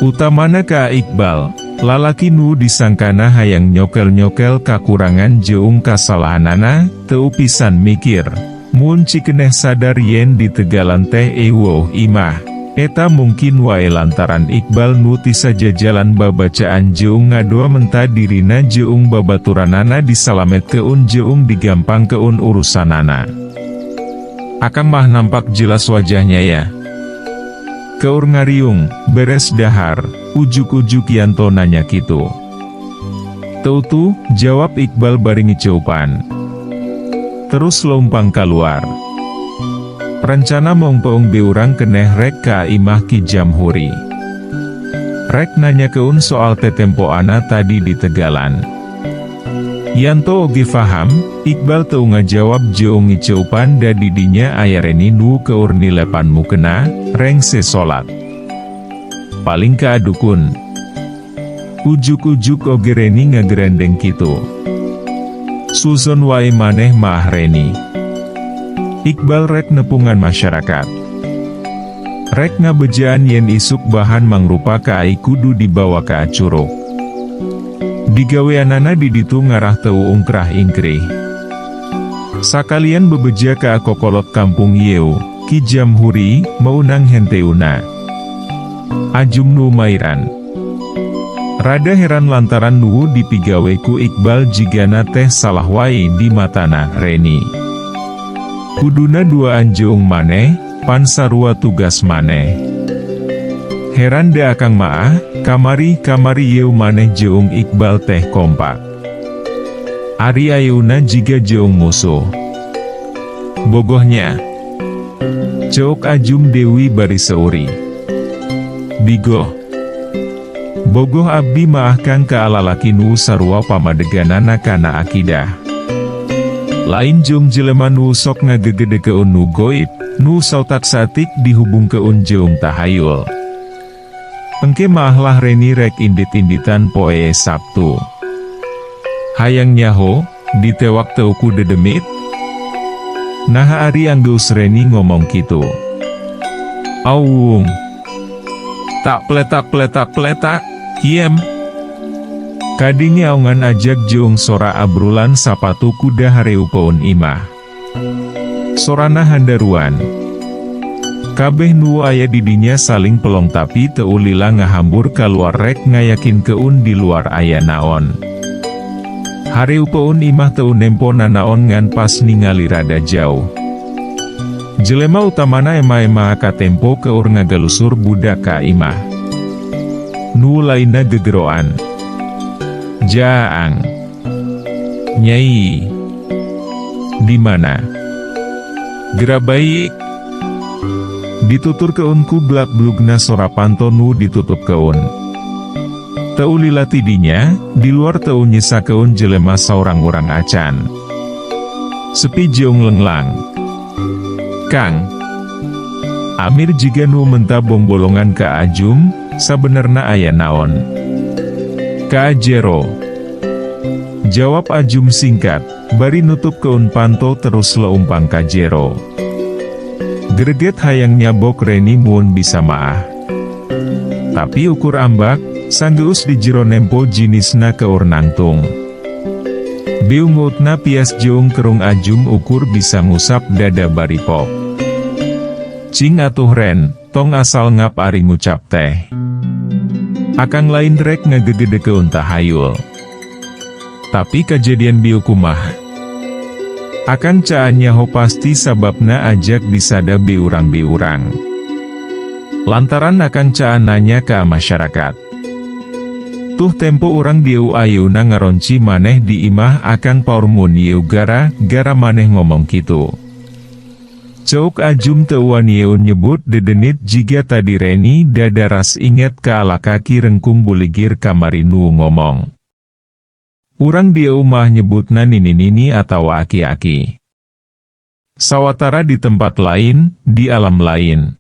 Utamana ka Iqbal. Lalaki nu disangkana hayang nyokel-nyokel kakurangan jeung kasalahanana, teu pisan mikir. Mun cikeneh sadar yen di Tegalan teh ewuh imah, eta mungkin wae lantaran Iqbal nu tisa jajalan babacaan jeung ngadoa menta dirina jeung babaturanana disalamet keun jeung digampang keun urusanana. Akang mah nampak jelas wajahnya ya. Keur ngariung, beres dahar, ujuk-ujuk Yanto nanya kitu. Teu, jawab Iqbal bari ngiceupan. Terus lompang keluar. Rencana mongpoong beurang keneh rek ka imah Ki Jamhuri. Rek nanya keun soal tetempoana tadi di Tegalan. Yanto oge faham, Iqbal teu ngajawab jeung ngiceupan da didinya aya Reni nu keur nilepan mukena, rengse salat. Paling kaadukun. Ujuk-ujuk oge Reni ngagerendeng kitu. Susun wae maneh mah Reni. Iqbal rek nepungan masyarakat. Rek ngabejaan yen isuk bahan mangrupa kaai kudu dibawa ka Curug. Digaweanana di ditu ngarah teu ungkrah ingkrih. Sakalian bebeja ka kokolot kampung Yeu, Ki Jamhuri, meunang henteuna. Ajum nu mairan. Rada heran lantaran nu dipigawe ku Iqbal jigana teh salah wae di matana Reni. Kuduna duaan jeung maneh, pan sarua tugas maneh. Heran da akang maah, kamari yeu maneh jeung Iqbal teh kompak. Ari ayeuna jiga jeung musuh. Bogohnya. Ceuk Ajum Dewi bari seuri. Bigoh. Bogoh abdi maahkan ka lalaki nu sarua pamadeganana kana akidah. Lain jong jelema nu sok ngagegede keun nu goib, nu sautak satik dihubung keun jong tahayul. Engke maahlah Reni rek indit-inditan poe Sabtu. Hayang nyaho, ditewak teuku dedemit. Nah ari anggeus Reni ngomong kitu. Awung. Tak pletak, kiem. Kading aungan ajak jong sora abrulan sapatu kuda hareu poun imah. Sorana handaruan. Kabeh nu aya didinya saling pelong tapi teu lila ngahambur kaluar rek ngayakin keun di luar aya naon. Hareu poun imah teu nempo nanaon ngan pas ningali rada jauh. Jelema utamana ema-ema katempo keur ngagalusur budak ka imah. Nu lainna gegeroan. Jaang. Nyai. Di mana? Gera baik. Ditutur keun ku blak blugna sora panto nu ditutup keun. Teu lila tidinya, di luar teu nyisa keun jelema saurang-urang acan. Sepi jong lenglang. Kang. Amir jiga nu mentabong bolongan ka Ajum, sabenerna aya naon. Ka Jero. Jawab Ajum singkat, bari nutup keun panto terus leumpang ka Jero. Greget hayang nyabok Reni muun bisa maah. Tapi ukur ambak, sanggeus di jero nempo jinisna keur nangtung. Biungutna pias jong kerung Ajum ukur bisa ngusap dada bari pop. Cing atuh Ren, tong asal ngap ari ngucap teh. Akang lain rek ngagegede keun tahayul. Tapi kejadian bieu kumaha. Akang caan nyaho pasti sababna ajak disada biurang-biurang. Lantaran akang caan nanya ke masyarakat. Tuh tempo urang dieu ayuna ngaronci maneh di imah akang paurmun yeu gara maneh ngomong kitu. Cok Ajum teu wani nyebut dedenit jiga tadi Reni dadaras inget ka ala kaki rengkung buligir kamari nu ngomong. Urang dia mah nyebutna nini-nini atau aki-aki. Sawatara di tempat lain, di alam lain.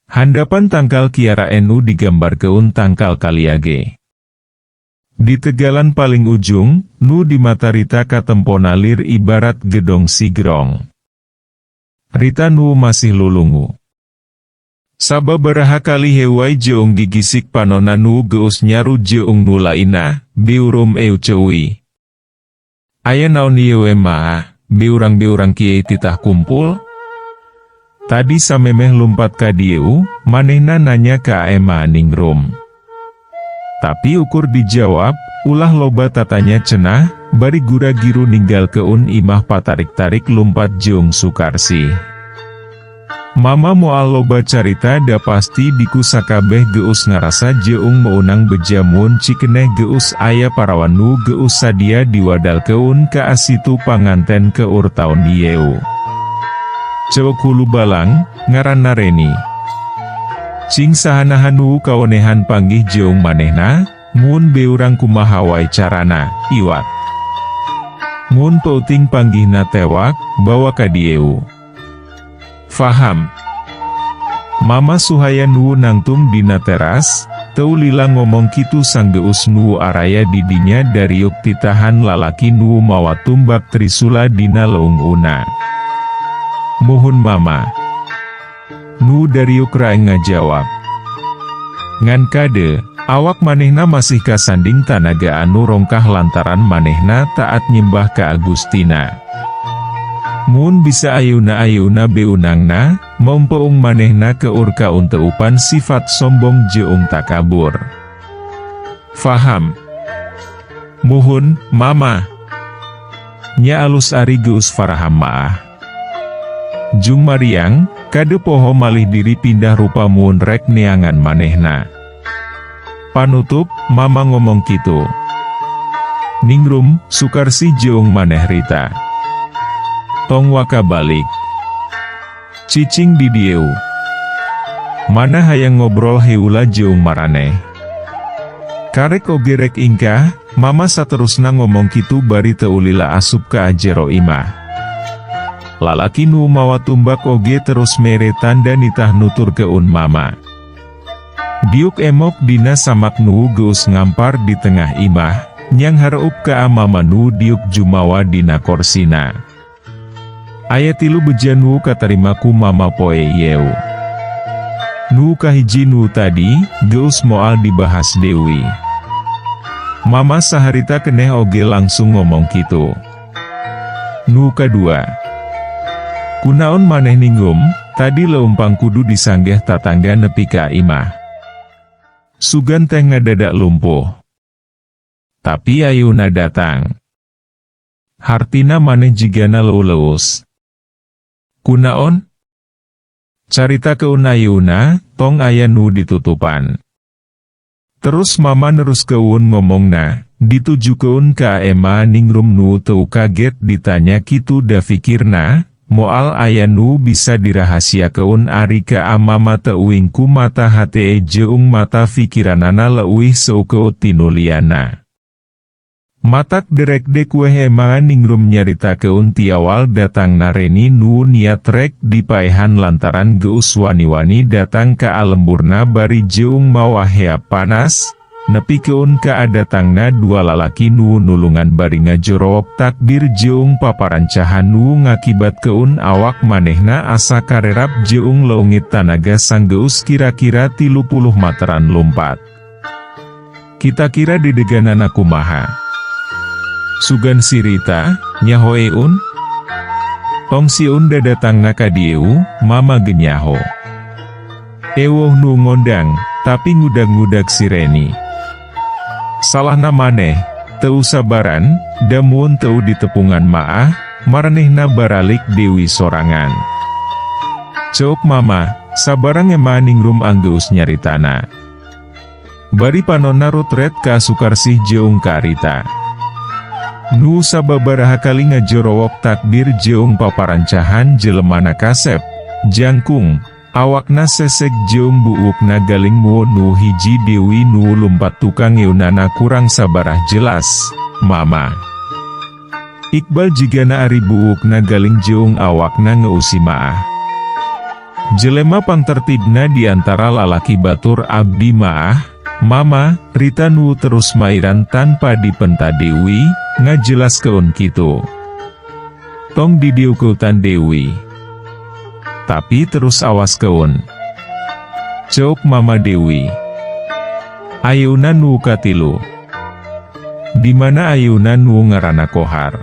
Handapan tangkal Kiara Nu digambar keun tangkal kaliage. Di tegalan paling ujung, nu di mata Rita katempona lir ibarat gedong sigrong. Rita nu masih lulungu. Sababaraha kali hewai jeong gigisik panona nu geus nyaru jeong nu laina, biurum ceui. Aya naon ieu ema, biurang-biurang kieu titah kumpul? Tadi samemeh lumpat ka dieu, manehna nanya ka ema ningrum. Tapi ukur dijawab, ulah loba tatanya cenah, bari gura giru ninggal keun imah patarik-tarik lumpat jeong Sukarsi. Mama moal loba carita da pasti diku sakabeh geus ngarasa jeung meunang bejamun cikeneh geus aya parawan nu geus sadia diwadal keun ka asitu panganten keur taun ieu. Cewek hulu balang, ngaranna Reni. Cing sahanahan nu kaonehan panggih jeung manehna, mun beurang kumaha wae carana, iwat. Mun pouting panggihna tewak, bawa ka dieu. Faham. Mama Suhaya nu nangtung dina teras, teu lila ngomong kitu sanggeus nu araya didinya dariuk titahan lalaki nu mawa tumbak trisula dina leung una. Muhun mama. Nu dariuk raeng ngajawab. Ngan kade, awak manehna masih kasanding tanaga anu rongkah lantaran manehna taat nyembah ka Agustina. Mun bisa ayuna-ayuna beunangna, mompoung manehna keur kaunteupan sifat sombong jeung takabur. Faham. Muhun, mama. Nya alus ari geus faraham maah. Jung Mariang, kade poho malih diri pindah rupa mun rek neangan manehna. Panutup, mama ngomong kitu. Ningrum, Sukarsi jeung maneh Rita. Tong waka balik. Cicing di dieu. Mana hayang ngobrol heula jeung maraneh. Karek oge rek ingkah, Mama saterusna ngomong kitu bari teu lila asup ka jero imah. Lalaki nu mawa tumbak oge terus mere tanda nitah nutur keun mama. Diuk emok dina samak nu geus ngampar di tengah imah, nyang hareup ka mama nu diuk jumawa dina korsina. Aya 3 bejan nu katarima ku mama poe yeu. Nu kahiji nu tadi, geus moal dibahas Dewi. Mama saharita keneh oge langsung ngomong kitu. Nu kadua, kunaon maneh ningrum, tadi leumpang kudu disanggeh tatangga nepi ka imah. Sugan teh ngadadak lumpuh. Tapi ayeuna datang. Hartina maneh jigana leuleus. Kunaon? Carita keun ayeuna, tong aya nu ditutupan. Terus mama nerus keun ngomongna, ditujukeun ka ema ningrum nu teu kaget ditanya kitu da fikirna, moal aya nu bisa dirahasiakeun ari ka mama teuing ku mata hate jeung mata fikiranana leuwih seukeut tinu liana. Matak derek dek weh ema ningrum nyaritakeun ti awal datang nareni nu niat rek dipaehan lantaran geus wani-wani datang ka alemburna bari jeung mawa heap panas, nepi keun ka datangna 2 lalaki nu nulungan bari ngajorowok takbir jeung paparancahan nu ngakibat keun awak manehna asa karerap jeung leungit tanaga sang geus kira-kira 30 materan lompat. Kita kira dideganana kumaha? Sugan sirita, nyahoeun? Tong siun dadatangna ka dieu, mama genyaho. Ewoh nu ngondang, tapi ngudag-ngudag sireni. Salahna maneh, teu sabaran, da mun teu ditepungan maah, maranehna baralik Dewi sorangan. Cok mama, sabarang ema ningrum anggeus nyaritana. Bari panonna rutret ka Sukarsih jeung ka Rita. Nu sababaraha kali ngajorowok takbir jeung paparancahan jelemana kasep, jangkung, awakna sesek jeung buukna galing mu nu hiji Dewi nu lumpat tukang yeunana kurang sabarah jelas, mama. Iqbal jigana ari buukna galing jeung awakna ngeusi maah. Jelema pangtertibna diantara lalaki batur abdi maah, mama, Rita nu terus mairan tanpa dipenta Dewi, ngajelaskeun kitu. Tong didiukeutan Dewi. Tapi terus awas keun. Cok mama Dewi. Ayeuna nu katilu. Dimana ayeuna nu ngaranna Kohar.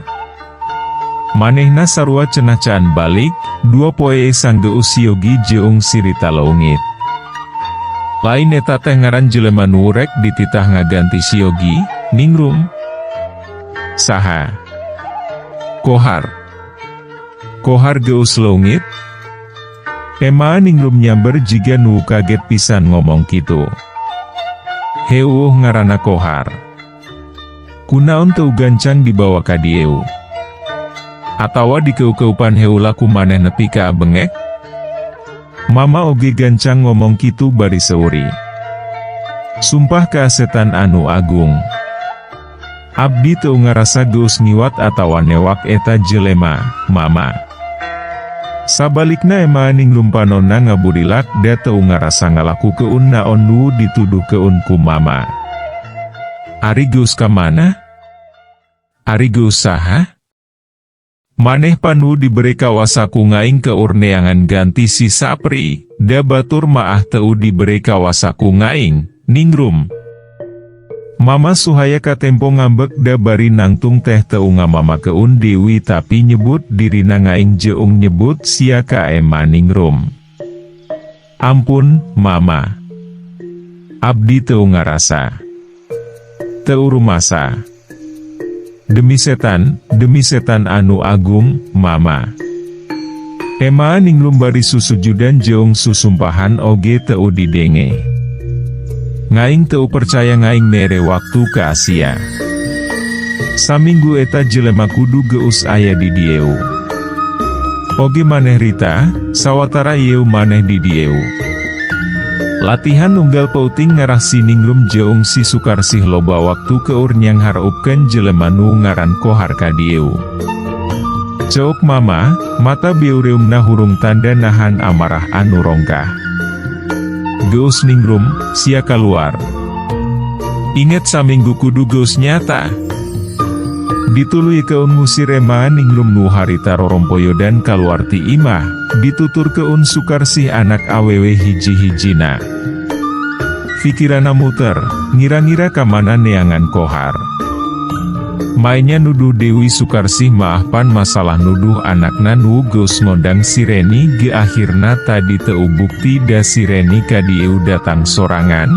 Manehna sarua cenah can balik, 2 poe sanggeus siogi jeung sirita leungit. Lain eta teh ngaran jelema nu rek dititah ngaganti siogi, ningrum. Saha? Kohar. Kohar geus leungit? Ema ningrum nyamber jiga nu kaget pisan ngomong kitu. Heuh ngaranna Kohar. Kunaon teu gancang dibawa ka dieu? Atawa dikeu-keupan heula ku maneh nepi ka bengek? Mama oge gancang ngomong kitu bari seuri. Sumpah ka setan anu agung. Abdi teu ngarasa geus ngiwat atawa newak eta jelema, mama. Sabalikna ema ningrum panonna ngaburilak da teu ngarasa ngalakukeun naon nu dituduhkeun ku mama. Ari geus ka mana? Ari geus saha? Maneh panu diberi kawasa ku ngaing ke urneangan ganti si Sapri, da batur maah teu diberi kawasa ku ngaing, ningrum. Mama suhaya katempo ngambek da bari nangtung teh teu ngamama keun Dewi tapi nyebut dirina ngaing jeung nyebut sia ka ema ningrum. Ampun, mama. Abdi teu ngarasa. Teu rumasa. Demi setan anu agung, mama. Ema ningrum bari susujudan jeung susumpahan oge teu didenge. Ngaing teu percaya ngaing mere waktu ka Asia. Saminggu eta jelema kudu geus aya di dieu. Oge maneh Rita, sawatara ieu maneh di dieu. Latihan unggal pauting ngarah siningrum jeung si Sukarsih loba waktu keur nyang harupkeun jelema nu ngaran Kohar ka dieu. Ceuk mama, mata biureumna hurung tanda nahan amarah anu rongkah. Geus ningrum, sia keluar. Inget saminggu kudu geus nyata. Dituluy keun ngusir ema ningrum nu harita rorompoyo dan kaluar ti imah, ditutur keun Sukarsih anak awewe hiji-hijina. Fikirana muter, ngira-ngira kamana neangan Kohar. Mainnya nuduh Dewi Sukarsih maafpan masalah nuduh anakna nu geus ngondang si Reni ge akhirna tadi teu bukti da si Reni ka dieu datang sorangan.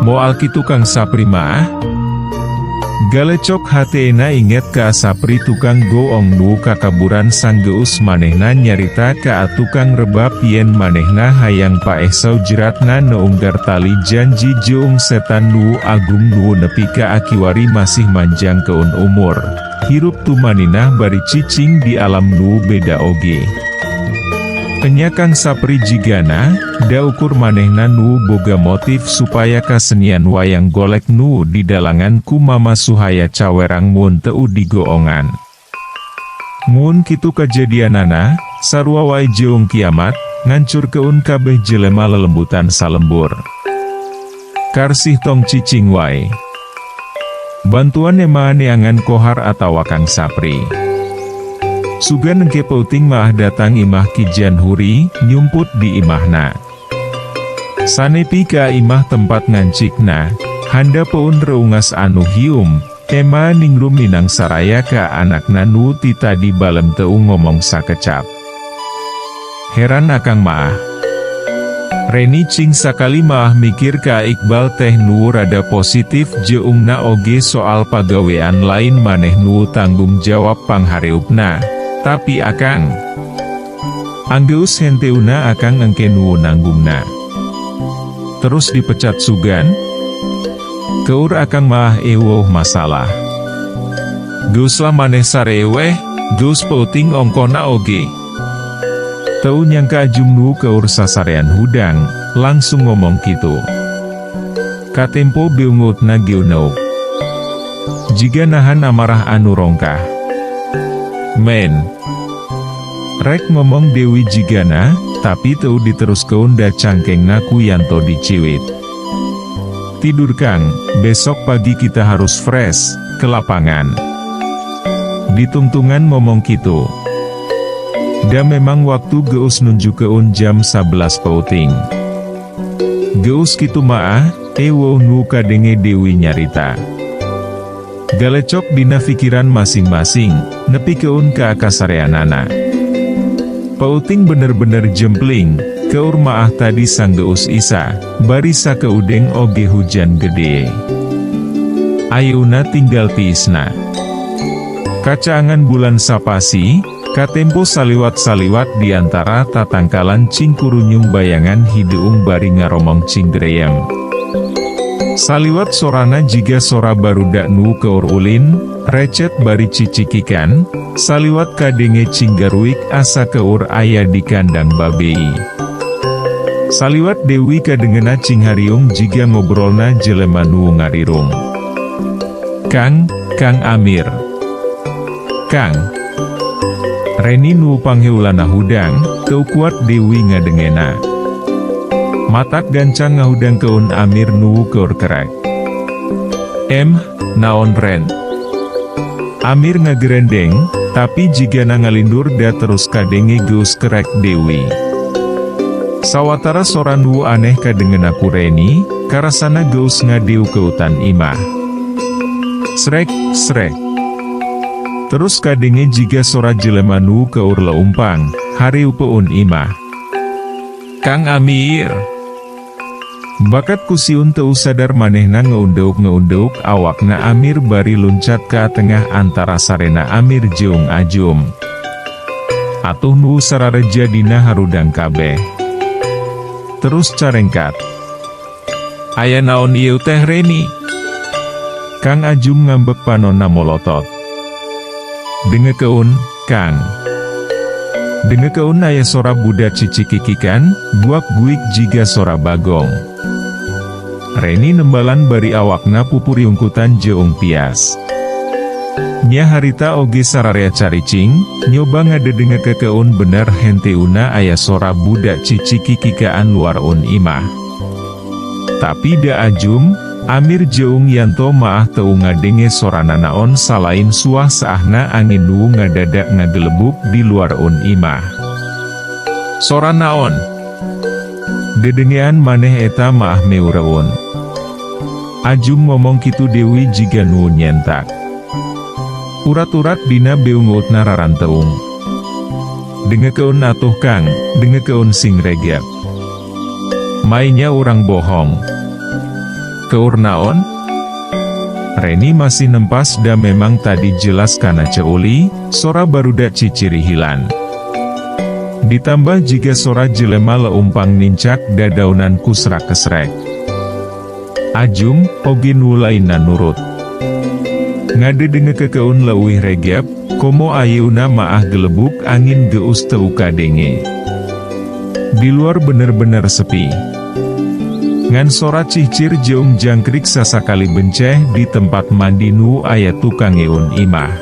Moal kitu Kang Sapri mah. Galecok hatena inget ka Sapri tukang goong nu kakaburan sang geus manehna nyarita ka tukang rebab yen manehna hayang paesau jeratna neunggar tali janji jeung setan nu agung nu nepi ka akiwari masih manjang keun umur. Hirup tumaninah bari cicing di alam nu beda oge. Enya Kang Sapri jigana, da ukur manehna nu boga motif supaya kasenian wayang golek nu didalangan ku Mama Suhaya cawerang mun teu digoongan. Mun kitu kajadianana, sarua wae jeung kiamat, ngancur keun kabeh jelema lelembutan salembur. Karsih tong cicing wae. Bantuan ema neangan Kohar atawa Kang Sapri. Sugan engke pauting maah datang imah Kijan Huri, nyumput di imahna. Sanepi ka imah tempat ngancikna, handa peun reungas anu hium, ema ningrum minang saraya ka anakna nu ti tadi balem teu ngomong sakecap. Heran akang maah. Reni cing sakali maah mikir ka Iqbal teh nu rada positif jeungna oge soal pagawean lain maneh nu tanggung jawab panghareupna. Tapi akang anggeus henteuna akang engke nu nanggungna. Terus dipecat Sugan. Keur akang mah eueuh masalah. Geus lah maneh sareweh, geus pauting ongkona oge. Teu nyangka ajum nu keur sasarean hudang, langsung ngomong kitu. Katempo beungutna geuneup. Jiga nahan amarah anu rongkah. Men. Rek ngomong Dewi jigana, tapi teu diteruskeun da cangkengna ku Yanto diciwit. Tidur Kang, besok pagi kita harus fresh, ke lapangan. Ditungtungan ngomong kitu. Da memang waktu geus nunjukeun jam 11 pauting. Geus kitu maah, eueuh nu kadenge Dewi nyarita. Galecok dina pikiran masing-masing, nepi keun ka kasareanana. Pauting bener-bener jempling, keur maah tadi sang geus isa, bari sakeudeng oge hujan gede. Ayeuna tinggal tiisna. Kacaangan bulan sapasi, katempo saliwat-saliwat diantara tatangkalan cingkurunyung bayangan hideung bari ngaromong cinggreyem. Saliwat sorana jiga sora barudak nu keur ulin, recet bari cicikikan, saliwat kadenge cinggaruik asa keur aya di kandang babei. Saliwat Dewi kadengena cinghariung jiga ngobrolna jelema nu ngarirung. Kang Amir. Kang. Reni nu pangheulana hudang, teu kuat Dewi ngadengena. Matak gancang ngahudang keun Amir nu keur kerek. Naon Ren? Amir ngagerendeng, tapi jigana ngalindur da terus kadenge geus kerek Dewi. Sawatara sora nu aneh kadengena ku Reni, karasana geus ngadiu keutan imah. Srek. Terus kadenge jiga sora jelema nu keur leumpang, hariu peun imah. Kang Amir. Bakat kusiun teu sadar manehna ngeundeuk awakna Amir bari luncat ka tengah antara sarena Amir jeung Ajum. Atuh nu sarareja dina harudang kabeh. Terus carengkat. Aya naon ieu teh Reni? Kang Ajum ngambek panonna molotot. Dengekeun, Kang. Dengekeun aya sora budak cicikikikan, buak guik jiga sora bagong. Reni nembalan bari awakna pupuriungkutan jeung tias. Nya harita oge sararea caricing, nyoba ngadedengekeun bener henteuna aya sora budak cicikikikaan luar un imah. Tapi da ajum, Amir jeung yanto maah teu ngadenge sorana naon salain suah saahna angin nu ngadadak ngagelebuk di luar un imah. Sora naon? Dedengean maneh eta maah meureun. Ajum ngomong kitu Dewi jiga nu nyentak. Urat-urat dina beungutna raranteung. Dengekeun atuh Kang, dengekeun sing regep. Mainnya urang bohong. Keur naon? Reni masih nempas da memang tadi jelas kana ceuli, sora barudak cicirihilan. Ditambah jika sora jelema leumpang nincak dadaunan kusrak-kesrek. Ajum, oge nu lainna nurut. Ngadedengekeun leuwih regep, komo ayeuna maah gelebuk angin geus teu kadenge. Di luar bener-bener sepi. Ngan sora cicir jeung jangkrik sasakali benceh di tempat mandi nu aya tukang eun imah.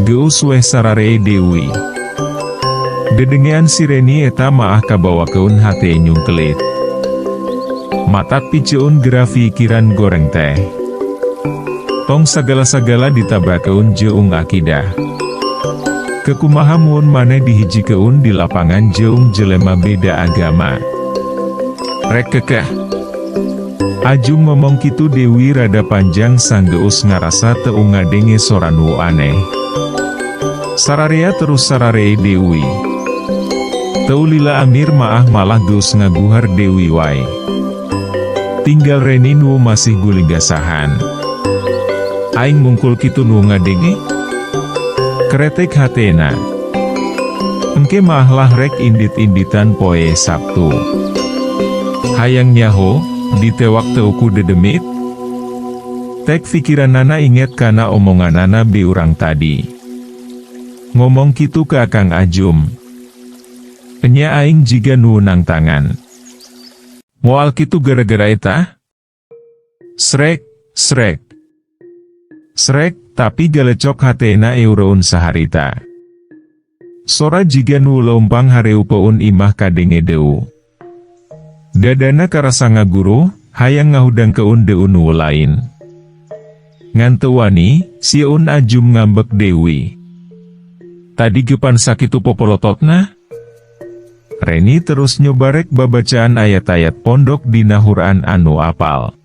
Geus weh sarare Dewi. Dedengean si Reni eta maah kabawakeun hate nyungkelit. Matak piceun gerafikiran goreng teh. Tong sagala-sagala ditabrakeun jeung akidah. Kekumaha mun maneh dihijikeun di lapangan jeung jelema beda agama. Rek kekeh. Ajum ngomong kitu Dewi rada panjang sanggeus ngarasa teu ngadenge sora nu aneh. Sararea terus sarare Dewi. Teu lila Amir maah malah geus ngaguhar Dewi wae. Tinggal Reni nu masih guling gasahan. Aing mungkul kitu nu ngadenge. Kretek hatena. Engke mahlah rek indit-inditan poe Sabtu. Hayang nyaho, ditewak teuku dedemit. Tek pikiranana inget kana omonganana beurang tadi. Ngomong kitu ke Akang Ajum. Enya aing jiga nu nang tangan. Moal kitu gara-gara eta? Srek, srek. Srek, tapi galecok hatena eureun saharita. Sora jiga nu lompang hareupeun imah kadenge deu. Dadana karasa ngaguru, hayang ngahudang keun deun nu lain. Ngantewani, sieun Ajum ngambek Dewi. Tadi gepan sakitu popolototna? Reni terus nyobarek babacaan ayat-ayat pondok dina Quran anu apal.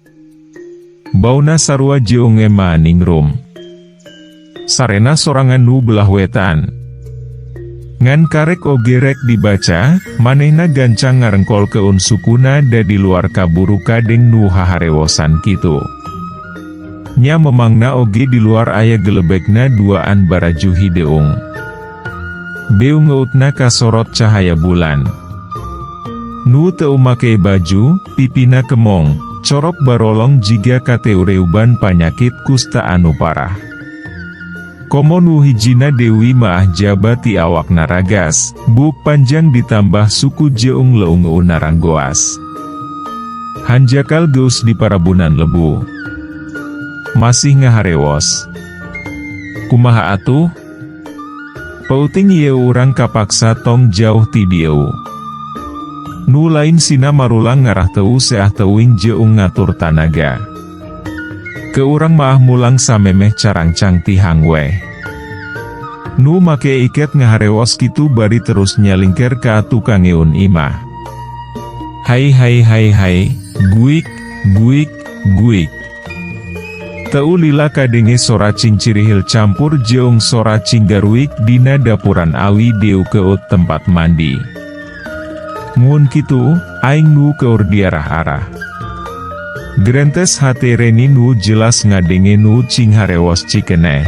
Bauna sarua jeung ema ningrum. Sarena sorangan nu belah wetan. Ngan karek ogerek dibaca, manehna gancang ngarengkol keun sukuna da di luar kaburu kadeng nu haharewosan kitu. Nya memangna oge di luar aya gelebekna duaan baraju hideung. Beung ngeutna kasorot cahaya bulan. Nu teu make baju, pipina kemong, corok barolong jiga kateureuban panyakit kusta anu parah. Komo nu hijina Dewi maah jabati awak naragas, buk panjang ditambah suku jeung leung naranggoas. Hanjakal geus di parabunan lebu. Masih ngaharewos. Kumaha atuh? Pauting ieu urang kapaksa tong jauh ti dieu. Nu lain sina marulang ngarah teu seah teuing jeung ngatur tanaga. Ke urang maah mulang samemeh carangcang tihang weh. Nu make iket ngaharewos kitu bari terus nyalingker ka tukang eun imah. Hai hai hai hai, guik, guik, guik. Teu lila kadenge sora cincirihil campur jeung sora cinggaruik dina dapuran awi deu keut tempat mandi. Mun kitu, aing nu keur diarah-arah. Grentes hate Reni nu jelas ngadenge nu cing harewos cikeneh.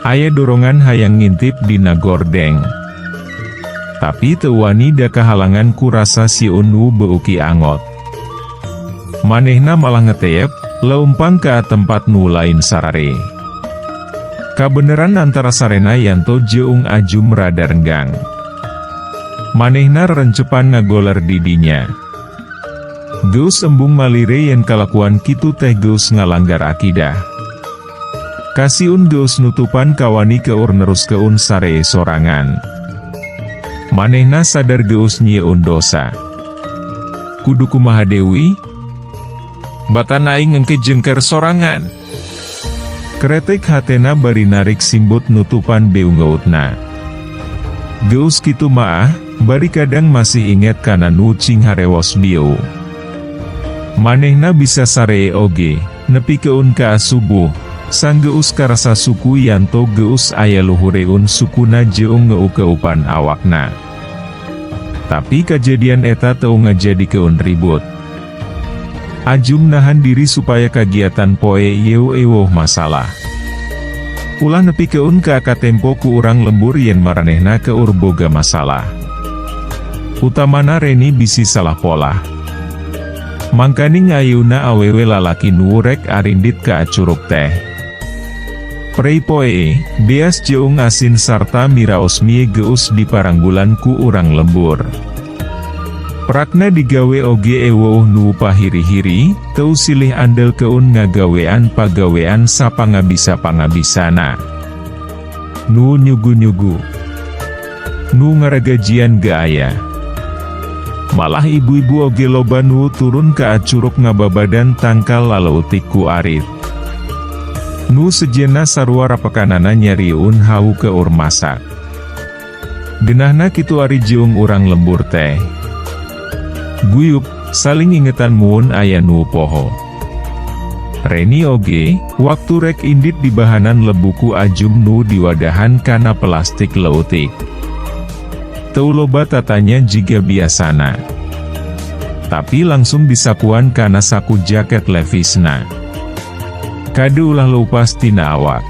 Aya dorongan hayang ngintip dina gordeng. Tapi teu wani da kahalangan ku rasa sieun nu beuki angot. Manehna malah ngetep, leumpang ka tempat nu lain sarare. Kabeneran antara sarena yanto jeung ajum rada renggang. Manehna rencepan ngagoler didinya. Geus embung malire yen kalakuan kitu teh geus ngalanggar akidah. Kasiun geus nutupan kawani keur nerus keun saree sorangan. Manehna sadar geus nyieun dosa. Kudu kumaha Dewi? Batan aing engke jengker sorangan. Kretek hatena bari narik simbut nutupan beungeutna. Geus kitu maah, bari kadang masih inget kana nu cing harewos dieu. Manehna bisa saree oge, nepi keun ka subuh, sang geus karasa suku yanto geus aya luhureun sukuna jeung ngeu-keupan awakna. Tapi kejadian eta teu ngajadikeun ribut. Ajum nahan diri supaya kegiatan poe yeuh masalah. Ulah nepi keun ka akatempo ku urang lembur yen maranehna keur boga masalah. Utamana Reni bisi salah pola. Mangkani ngayuna awewe lalaki nu rek arindit ka acuruk teh. Prei poe, beas jeung asin sarta miraos mie geus diparanggulan ku urang lembur. Prakna digawe oge ewuh nu pahiri-hiri, teu silih andel keun ngagawean pagawean sapangabisa-pangabisana. Nu nyugu-nyugu. Nu ngaragajian gaaya. Malah ibu-ibu oge loba nu turun ka acuruk ngababadan tangkal laleutik ku arit. Nu sejenna sarua rapekanana nyariun hau keur masak. Genahna kitu ari jeung urang lembur teh. Guyup, saling ingetan muun aya nu poho. Reni oge, waktu rek indit di bahanan lebuku ajum nu diwadahan kana plastik leutik. Teu loba tatanya jiga biasana. Tapi langsung disapuan kana saku jaket levisna. Kade ulah leupas tina awak.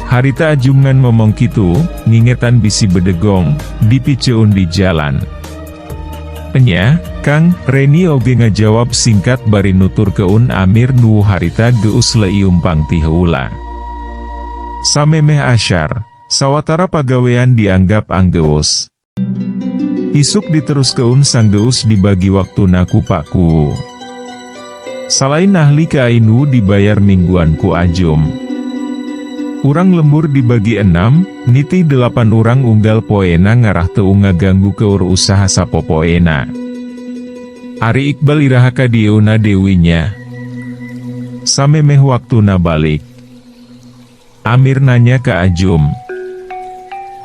Harita ajumngan ngomong kitu, ngingetan bisi bedegong, dipiceun di jalan. Enya, Kang, Reni oge ngajawab singkat bari nutur keun Amir nu harita geus leumpang ti heula. Samemeh asyar, sawatara pagawean dianggap anggeus. Isuk diterus keun sang geus dibagi waktuna ku pakku. Salain ahli kainu dibayar mingguan ku ajum. Urang lembur dibagi 6, niti 8 urang unggal poena ngarah teu ngaganggu keur usaha sapopoena. Ari Iqbal iraha ka dieuna dewinya. Samemeh waktuna balik. Amir nanya ka Ajum.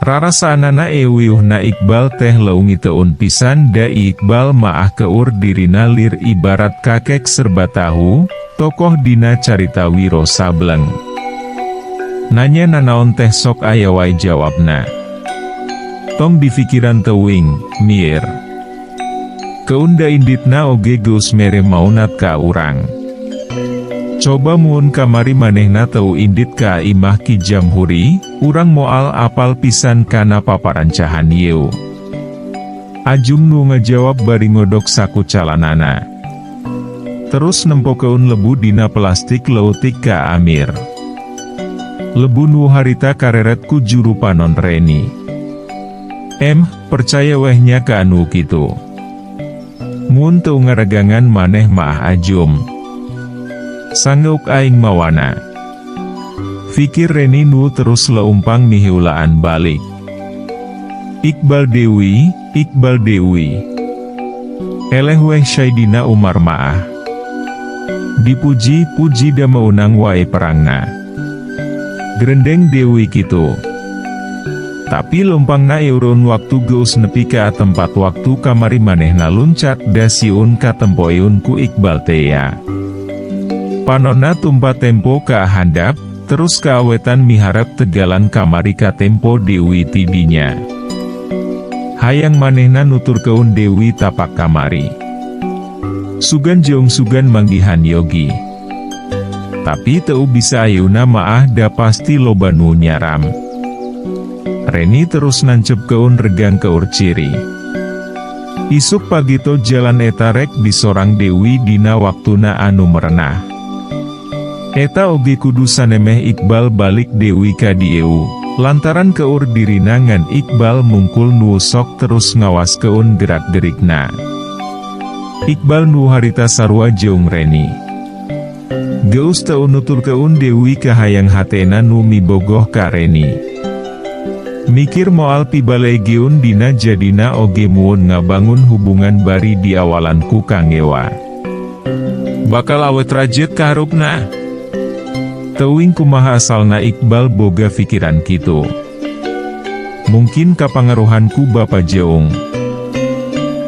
Rarasanana ewiuhna Iqbal teh leungi teun pisan da Iqbal maah keur dirina lir ibarat kakek serba tahu, tokoh dina carita Wiro Sableng. Nanya nanaon teh sok aya wae jawabna. Tong difikiran teuing, Mir. Keunda inditna oge geus mere maunat ka urang. Coba muun kamari manehna teu indit ka imah Ki Jamhuri, urang moal apal pisan kana paparancahan yeu. Ajum nu ngejawab bari ngodok saku calanana. Terus nempokeun lebu dina plastik leutik ka Amir. Lebu nu harita kareret ku juru panon Reni. Percaya wehnya ka anu kitu. Mun teu ngaragangan maneh maah Ajum. Sangeuk aing mawana. Fikir Reni nu terus leumpang miheulaan balik. Iqbal Dewi, Iqbal Dewi. Eleh weh Syaidina Umar maah. Dipuji-puji da meunang wae perangna. Gerendeng Dewi kitu. Tapi lompangna eurun waktu geus nepi ka tempat waktu kamari manehna luncat da siun ka tempoeun ku Iqbal teya. Panonna tumpa tempo ka handap, terus kaawetan miharap tegalan kamari ka tempo Dewi tidinya. Hayang manehna nutur keun Dewi tapak kamari. Sugan jeung sugan manggihan yogi. Tapi teu bisa ayeuna maah da pasti loba nu nyaram. Reni terus nancep keun regang keur ciri. Isuk pagito jalan eta rek disorang Dewi dina waktuna anu merenah. Eta oge kudu sanemeh Iqbal balik Dewi ka dieu, lantaran keur dirina ngan Iqbal mungkul nu sok terus ngawas keun gerak-gerikna. Iqbal nu harita sarua jeung Reni. Geus teu nutur keun Dewi ka hayang hatena nu mibogoh ka Reni. Mikir moal pibale geun dina jadina oge muun ngabangun hubungan bari di awalan ku Kang Ewa. Bakal awet rajit kaharupna. Teuing kumaha asalna Iqbal boga pikiran kitu. Mungkin kapangaruhanku Bapa Jeong.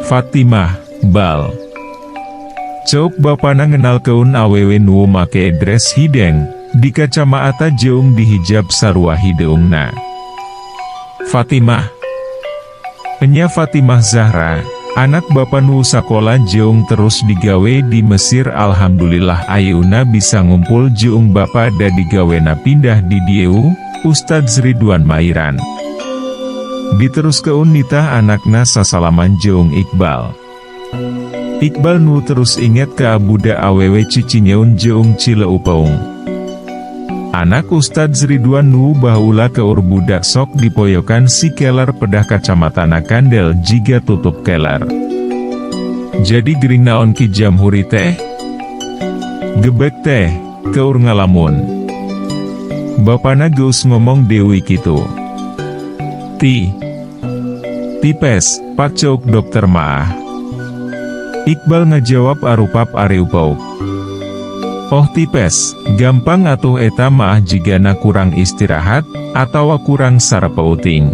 Fatimah, Bal. Cok bapana ngenal keun awewe nu make dress hideng, di kacamaata Jeong di hijab sarua hideungna. Fatimah. Enya Fatimah Zahra, anak bapa nu sakola Jeong terus digawe di Mesir. Alhamdulillah ayeuna bisa ngumpul Jeong bapa da digawena pindah di dieu, Ustadz Ridwan Mairan. Diterus keun nitah anakna sasalaman Jeong Iqbal. Iqbal nu terus inget ka budak awewe cicinyeun Jeong Cileupeung. Anak Ustadz Ridwan nu baheula keur budak sok dipoyokan si keler pedah kacamatana Kandel jiga tutup keler. Jadi gering naon ki jamhuri teh? Gebek teh, keur ngalamun. Bapana geus ngomong Dewi kitu. Tipes, Pak Cok dokter maah. Iqbal ngejawab arupap areupauk. Oh tipes, gampang atuh eta maah jigana kurang istirahat, atawa kurang sarepeuting.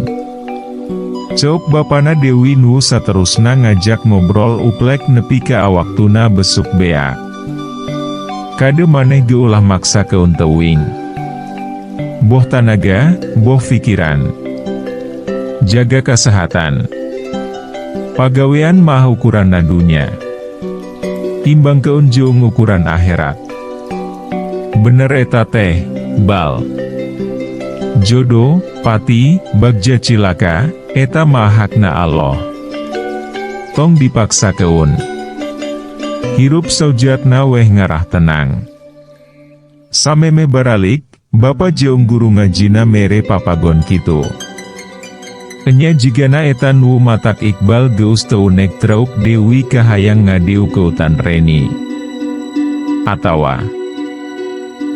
Cok bapana Dewi nu saterusna ngajak ngobrol uplek nepi ka awaktuna besuk beak. Kade maneh geulah maksa keun teuing. Boh tanaga, boh pikiran. Jaga kesehatan. Pagawean mah ukuran dunya. Timbang keun Jeong ukuran akhirat. Bener eta teh, Bal. Jodoh, pati, bagja cilaka, eta mah hakna Allah. Tong dipaksa keun. Hirup saujatna weh ngarah tenang. Sameme baralik, Bapa Jeong guru ngajina mere papagon kitu. Enya jigana eta nu matak Iqbal geus teu nek trauk Dewi kahayang ngadeu keutan Reni. Atawa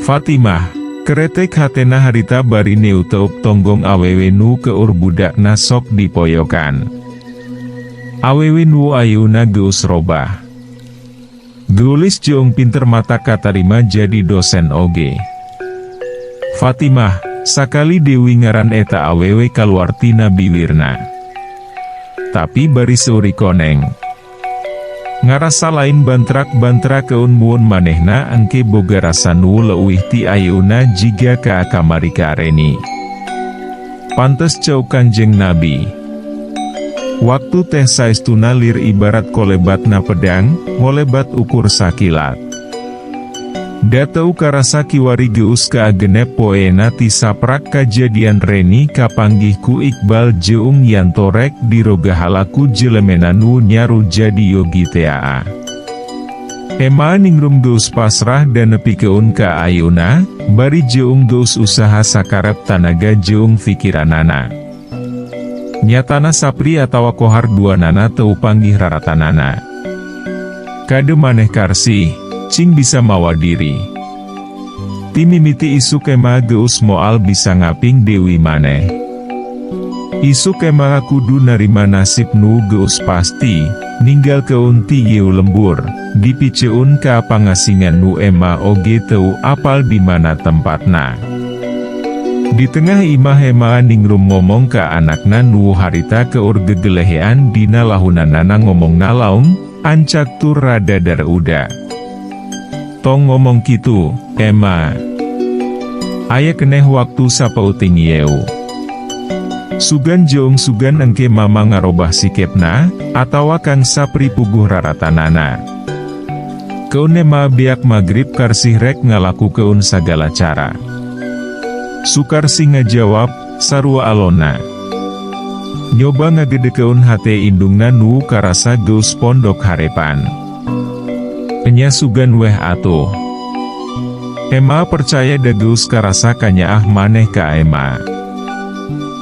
Fatimah, keretek hatena harita bari neu teup tonggong awewe nu keur budakna sok dipoyokan. Awewe nu ayeuna geus robah. Geulis Jeong pinter mata katarima jadi dosen oge. Fatimah, sakali Dewi ngaran eta awewe kaluar tina bibirna. Tapi bari seuri koneng. Ngarasa lain bantrak-bantrak keun muun manehna engke boga rasa nu leuwih ti ayeuna jiga ka kamari ka Reni. Pantes cau Kanjeng Nabi. Waktu teh saestuna lir ibarat kolebatna pedang, ngolebat ukur sakilat. Datau karasa kiwari geus ka genep poena ti saprak kajadian Reni kapanggih ku Iqbal Jeong yantorek diroga halaku jelemena nu nyaru jadi yogi tea. Ema ningrum geus pasrah dan nepi keun ka ayeuna, bari Jeong geus usaha sakarep tanaga Jeong fikiranana. Nyatana sapri atawa kohar duanana teu panggih raratanana. Kade maneh karsi, cing bisa mawa diri. Timimiti isu kema geus moal bisa ngaping Dewi maneh. Isu kema kudu narima nasib nu geus pasti, ninggal keun ti yeu lembur, dipiceun ka pangasingan nu ema oge teu apal di mana tempatna. Di tengah imah ema ningrum ngomong ka anakna nu harita keur gegelehean dina lahunanana ngomong nalaung, ancak tur rada daruda. Tong ngomong kitu, Emma. Aya keneh waktu sapauting yeu. Sugan Jeong sugan engke mama ngarobah sikepna, atawa Kang Sapri puguh raratanana. Keun ema biak magrib karsih rek ngalaku keun sagala cara. Sukarsi ngajawab, sarua alona. Nyoba ngagedekeun hate indungna nu karasa geus pondok harepan. Enya sugan weh atuh. Ema percaya dageus karasa kanyaah maneh ka Ema.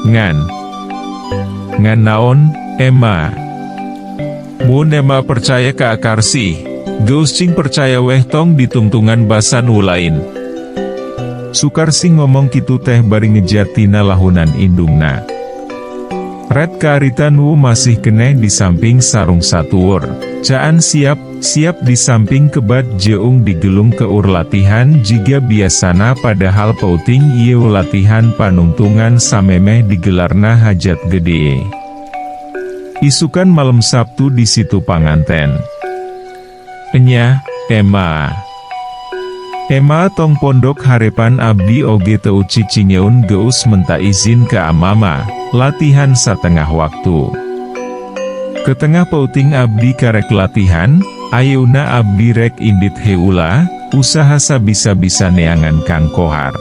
Ngan naon, Ema? Mun Ema percaya ka Akarsi, geus cing percaya weh tong ditungtungan basa nu lain. Sukarsi ngomong kitu teh bari ngejatina lahunan indungna. Red karita nu masih keneh di samping sarung satuur. Caan siap di samping kebat jeung digelung keur latihan jiga biasana, padahal pauting ieu latihan panungtungan samemeh digelarna hajat gede. Isukan malam Sabtu di situ panganten. Enya, Ema tong pondok harepan abdi oge teu cicingeun geus menta izin ka mama, latihan satengah waktu. Ketengah pauting abdi karek latihan, ayeuna abdi rek indit heula, usaha sabisa-bisa neangan Kang Kohar.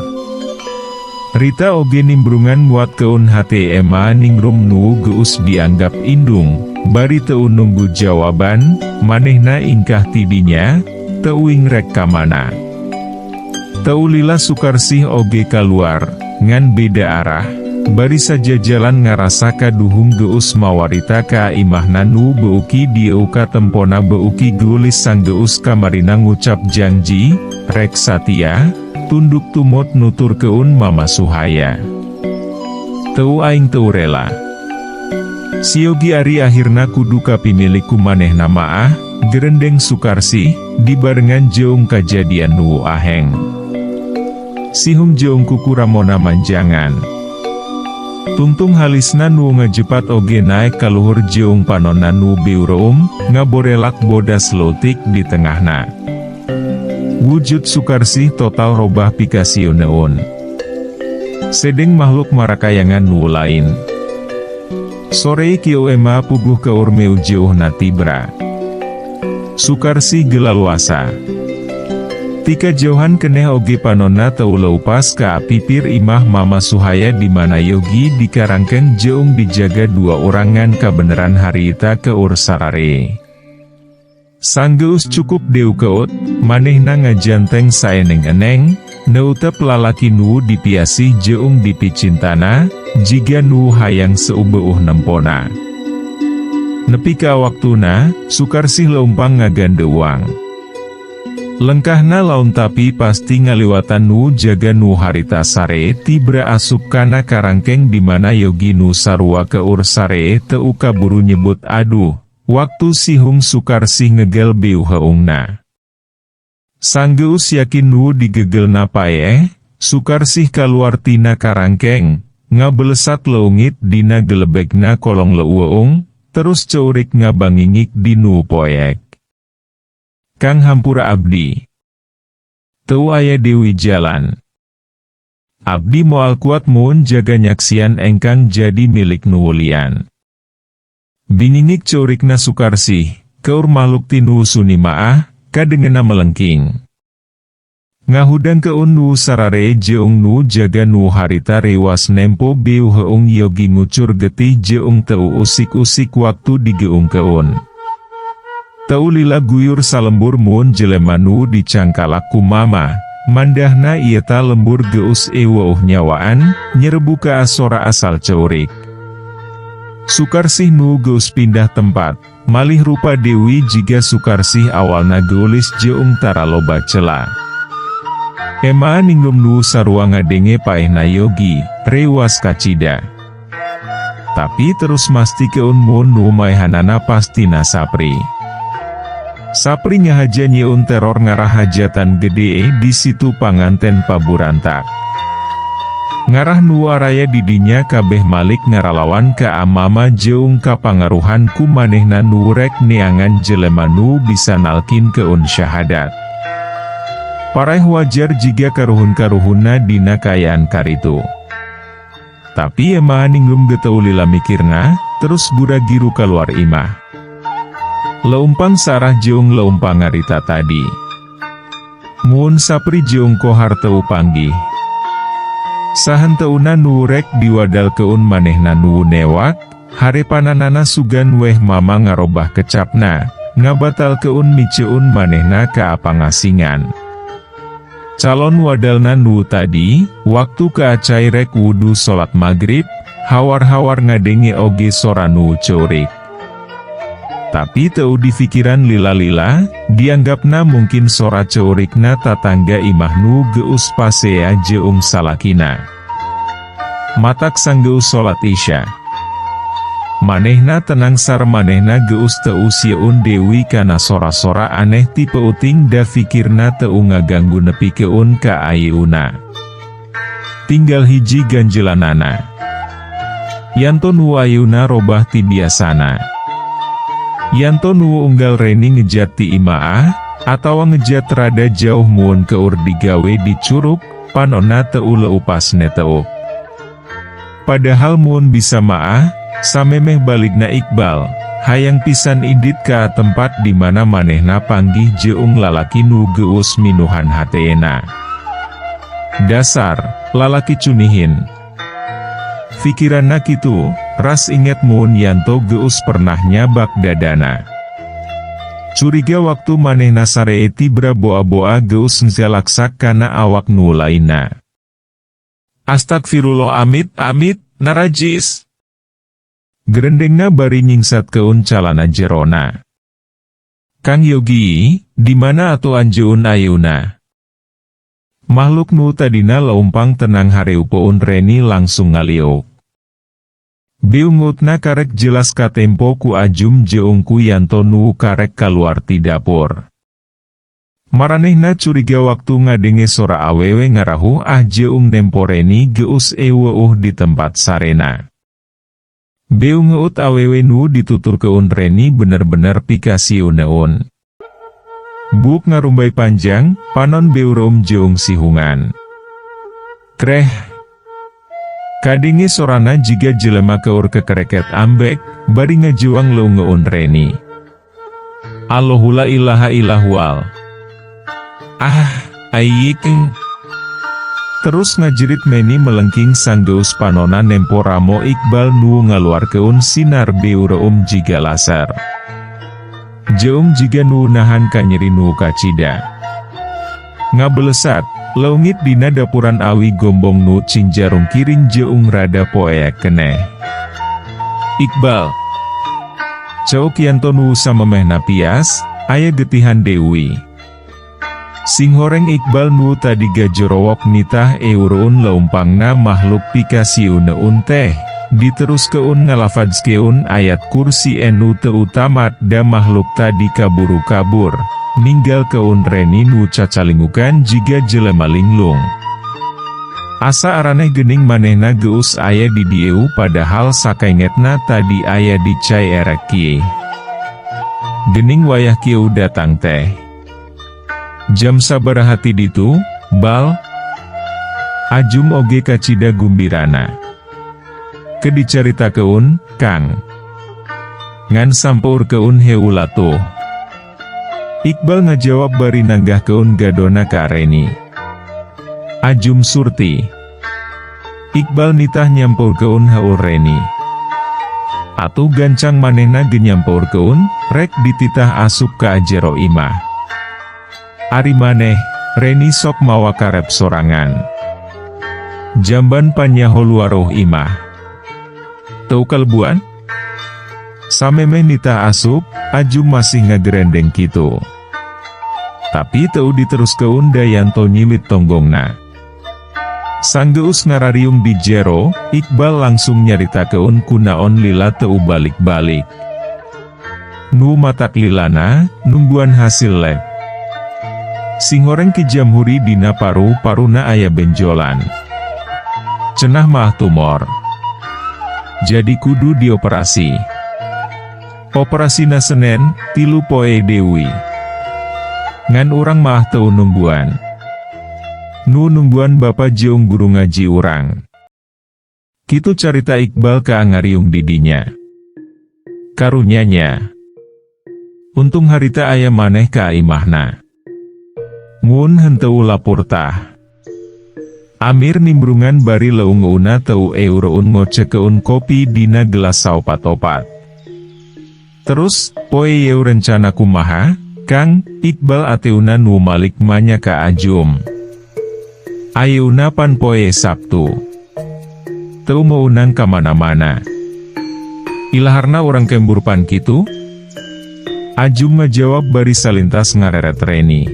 Rita oge nimbrungan muat keun hate Ema ningrum nu geus dianggap indung, bari teu nunggu jawaban, manehna ingkah tidinya, teuing rek kamana. Taulila Sukarsih oge keluar, ngan beda arah, bari saja jalan ngarasa kaduhung geus mawarita ka imahna nu beuki dieuka tempona beuki gulis sang geus kamarina ngucap janji, rek satia, tunduk tumot nutur keun mama Suhaya. Teu aing teu rela. Siogi ari akhirna kudu kapimilih ku manehna maah, gerendeng Sukarsih, dibarengan jeung kajadian nu aheng. Sihung jeung kuku Ramona manjangan. Tungtung halisna nu ngajepat oge naek kaluhur jeung panonna nu biurum, ngaborelak bodas lotik di tengahna. Wujud Sukarsih total robah pikasieun. Sedeng makhluk marakayangan nu lain. Sore kieu Ema puguh keur meu jeuhna tibra. Sukarsih gelaluasa. Tika jauhan keneh oge panonna teu leupas ka pipir imah mama Suhaya di mana Yogi dikarangkeun jeung dijaga dua orangan kabeneran harita keur sarare. Sanggeus cukup deu keut, manehna ngajanteng saeneng eneng, neutep lalaki nu dipiasi jeung dipicintana, jiga nu hayang seubeuh nempona. Nepi ka waktuna, Sukarsih leumpang ngagandeuang. Lengkahna laun tapi pasti ngaliwatan nu jaga nu harita sare tibra asup kana karangkeng di mana Yogi nu sarua keur sare teu kaburu nyebut aduh, waktu sihung Sukarsih ngegel beu heungna. Sanggeus yakin nu digegelna paeh, Sukarsih kaluar tina karangkeng, ngabelesat leungit dina gelebegna kolong leuweung, terus ceurik ngabangingik di nu poek. Kang hampura abdi. Teu aya dewi jalan. Abdi moal kuat mun jaga nyaksian engkang jadi milik nuwulian. Bingingik curikna Sukarsih, keur makhluk tinu suni maah, kadengena melengking. Ngahudang keun nu sarare jeung nu jaga nu harita rewas nempo beu heung Yogi ngucur getih jeung teu usik-usik waktu digeung keun. Taulila guyur salembur mun jelema nu dicangkalak ku mama, mandahna ieu ta lembur geus eweuh nyawaan, nyerebu ka asora asal ceurik. Sukarsih nu geus pindah tempat, malih rupa Dewi jiga Sukarsih awalna geulis jeung tara loba cela. Ema ningrum nu sarua ngadenge paehna Yogi, rewas kacida. Tapi terus masti keun mun nu maehanana pastina Sapri. Sapri ngahaja nyieun teror ngarah hajatan gede di situ panganten paburantak. Ngarah nu waraya didinya kabeh malik ngaralawan ka amama jeung kapangaruhan ku manehna nu rek neangan jelema nu bisa nalkin keun syahadat. Paraeh wajar jiga karuhun-karuhunna dina kayaan karitu. Tapi Ema ningrum geteu lila mikirna, terus buragiru kaluar imah. Leumpang sarah jeung leumpang ngarita tadi. Mun Sapri jeung Kohar teu panggih. Sahan teuna nu rek diwadal keun manehna nu newak, harepananana sugan weh mama ngarobah kecapna, ngabatal keun miceun manehna ka apangasingan. Calon wadalna nu tadi, waktu keacai rek wudu sholat maghrib, hawar-hawar ngadenge oge sora nu corik. Tapi teu di pikiran lila-lila, dianggapna mungkin sora corikna tatangga imah nu geus pasea jeung salakina. Matak sanggeus sholat isya. Manehna tenang sar manehna geus teu sieun dewi kana sora-sora aneh tipe uting da fikirna teu ngaganggu nepi keun ka ayeuna. Tinggal hiji ganjelanana. Yanto nu ayeuna robah ti biasana. Yanto nu unggal reni ngejat ti imaah, atawa ngejat rada jauh muun keur digawe di curug, panonna teu leupasne teu. Padahal muun bisa maah, samemeh baligna Iqbal, hayang pisan indit ka tempat di mana manehna panggih jeung lalaki nu geus minuhan hateena. Dasar, lalaki cunihin. Pikiranna kitu, ras inget muun yanto geus pernah nyabak dadana. Curiga waktu manehna sareeti boa-boa geus njalaksak kana awak nu lainna. Astagfirullah amit, narajis. Gerendengna bari nyingsat keun calana jerona. Kang Yogi, di mana atuh anjeun ayeuna? Makhluk nu tadina leumpang tenang hareupeun Reni langsung ngaliuk. Biungutna karek jelas ka tempo ku ajum jeungku yanto nu karek kaluar ti dapur. Maranehna curiga waktu ngadenge sora awewe ngarahu jeung tempo Reni geus eweuh di tempat sarena. Beungeut awewe nu ditutur keun Reni bener-bener pikasiuneun. Buk ngarumbai panjang, panon beurom jeung sihungan. Kreh. Kadinge sorana jiga jelema keur kekereket ambek, bari ngajuang leungeun Reni. Allahu la ilaha illallah. Ayyikeng. Terus ngajerit Meni melengking sanggeus panona nempo ramo Iqbal nu ngaluarkeun sinar beureum jiga laser. Jeung jiga nu nahan kanyeri nu kacida. Ngabelesat, leungit dina dapuran awi gombong nu cinjarung kiring jeung rada poeak keneh. Iqbal. Cauk yanto nu samemehna pias, aya getihan Dewi. Sing horeng Iqbal nu tadi gajorowok nitah eurun leumpangna makhluk pikasiuneun teh, diteruskeun ngalafadzkeun ayat kursi enu teu tamat da makhluk tadi kaburu kabur, ninggal keun Reni nu cacalingukan jiga jelema linglung. Asa araneh gening manehna geus aya di dieu padahal sakaingetna tadi aya di cai erek kieu. Gening wayah kieu datang teh. Jam sabaraha ti ditu, Bal? Ajum oge kacida gumbirana. Kedicaritakeun, Kang. Ngan sampurkeun heula tuh. Iqbal ngajawab bari nanggahkeun gadona ka Reni. Ajum surti. Iqbal nitah nyampurkeun haul Reni. Atuh gancang manehna genyampurkeun, rek dititah asup ka jero imah. Ari maneh, Reni sok mawa karep sorangan. Jamban panyaholuaroh imah. Teu kalbuan? Samemeh nitah asup, ajum masih ngagerendeng kitu. Tapi teu diteruskeun dayanto nyilit tonggongna. Sanggeus ngarariung di jero, Iqbal langsung nyaritakeun kunaon lila teu balik-balik. Nu matak lilana, nungguan hasil lab. Sing horeng ki jamhuri dina paru-paruna aya benjolan. Cenah mah tumor. Jadi kudu dioperasi. Operasina Senen, 3 poe Dewi. Ngan urang mah teu nungguan. Nu nungguan bapa jeung guru ngaji urang. Kitu carita Iqbal ka ngariung didinya. Karunyanya. Untung harita aya maneh ka imahna. Mun henteu lapor tah. Amir nimbrungan bari leungeuna teu euroun ngocekeun kopi dina gelas saopat-opat. Terus, poe yeu rencana kumaha, Kang? Iqbal ateuna nu malik manya ka Ajum. Ayeuna pan poe Sabtu. Teu meunang kamana-mana. Ilaharna orang kembur pan kitu? Ajum ngejawab bari salintas ngareret Reni.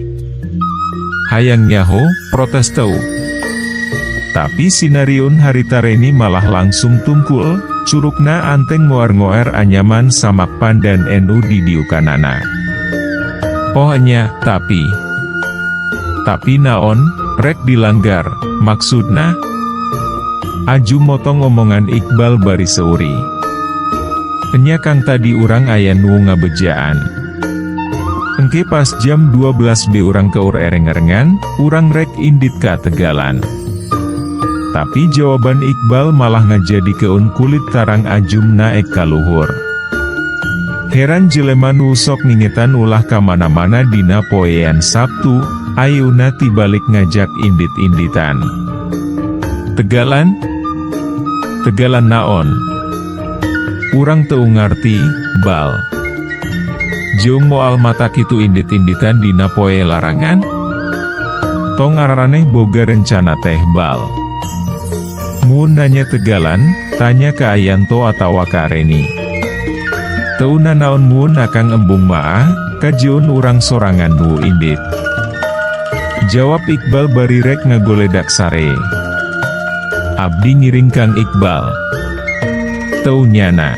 Hayang nyaho, protes teu. Tapi sinariun harita Reni malah langsung tungkul, curugna anteng ngoer-ngoer anyaman samak pan dan enu di diukanana. Pohanya, tapi naon, rek dilanggar, maksudna? Aju motong omongan Iqbal bari seuri. Enya kang tadi urang aya nu ngabejaan. Engke pas jam 12 be urang keur ereng-erengan, urang rek indit ka Tegalan. Tapi jawaban Iqbal malah ngajadikeun kulit tarang Ajum naek ka luhur. Heran jelema nu sok ngingetan ulah kamana-mana dina poean Sabtu, ayeuna tibalik ngajak indit-inditan. Tegalan? Tegalan naon? Urang teu ngarti, Bal. Jeung moal mata kitu indit-inditan dina poe larangan? Tong araraneh boga rencana teh Bal. Mun nanya Tegalan, tanya ke Ayanto atawa ka Reni. Teu naon mun akang embung maah, kajeun urang sorangan nu indit. Jawab Iqbal bari rek ngagoledak sare. Abdi ngiring Kang Iqbal. Teu nyana.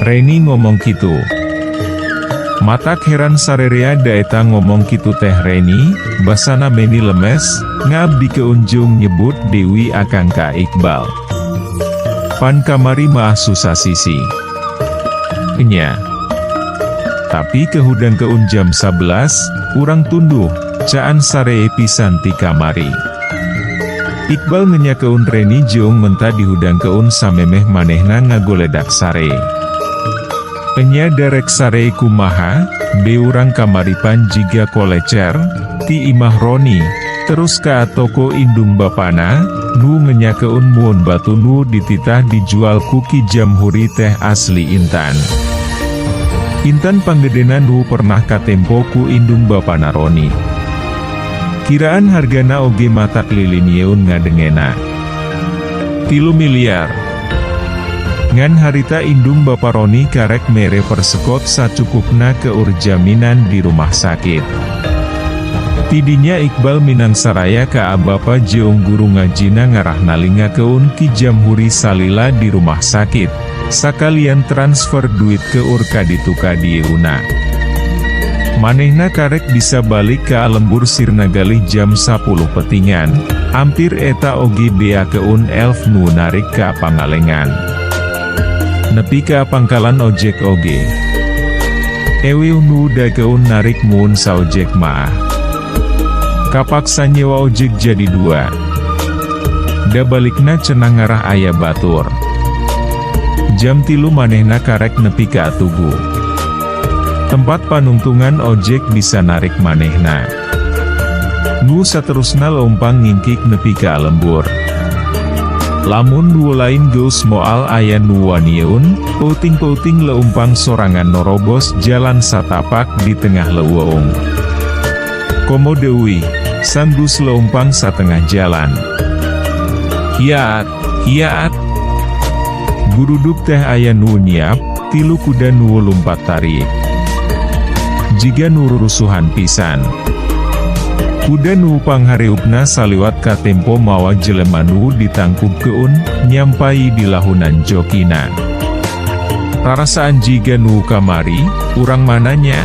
Reni ngomong kitu. Matak heran sarerea daeta ngomong kitu teh Reni, basana meni lemes, ngabdi keunjung nyebut Dewi akang ka Iqbal. Pan kamari mah susah sisi. Enya. Tapi kehudang keun jam 11, urang tunduh, caan sare pisan ti kamari. Iqbal ngenyakeun Reni jeung menta dihudang keun samemeh manehna ngagoledak sare. Enya derek sare kumaha, be urang kamaripan jiga kolecer, ti imah Roni, terus ka toko indung bapana, nu ngenyakeun mun batu nu dititah dijual kuki Jamhuri teh asli Intan. Intan panggedena nu pernah katempo ku indung bapana Roni. Kiraan hargana oge matak lilin yeun ngadengena 3 miliar. Ngan harita indung Bapak Roni karek mere persekot sacukupna keur jaminan di rumah sakit. Tidinya Iqbal minang saraya ka Bapa jeung guru ngajina ngarah nalingakeun ki Jamhuri salila di rumah sakit, sakalian transfer duit keur kaditu kadieuna. Manehna karek bisa balik ke lembur sirna galih jam 10 petingan, ampir eta oge bea keun elf nu narik ka Pangalengan. Nepi ka pangkalan ojek oge. Ewiu nu dageun narik mun saojek mah. Kapaksa nyewa ojek jadi 2. Da balikna cenah ngarah aya batur. Jam 3 manehna karek nepi ka Tugu. Tempat panungtungan ojek bisa narik manehna. Nu saterusna lompang ngingkik nepi ka lembur. Lamun nu lain geus moal aya nu wanieun, pouting-pouting leumpang sorangan norobos jalan satapak di tengah leuweung. Komo Dewi, sambus leumpang satengah jalan. Hiat, hiat. Guruduk teh aya nu nyiap, 3 kuda nu lumpat tarik. Jiga nu rurusuhan pisan. Kuda nu panghareupna saliwat ka tempo mawa jelema nu ditangkub keun, nyampai di lahunan jokina. Rarasaan jiga nu kamari, urang mananya.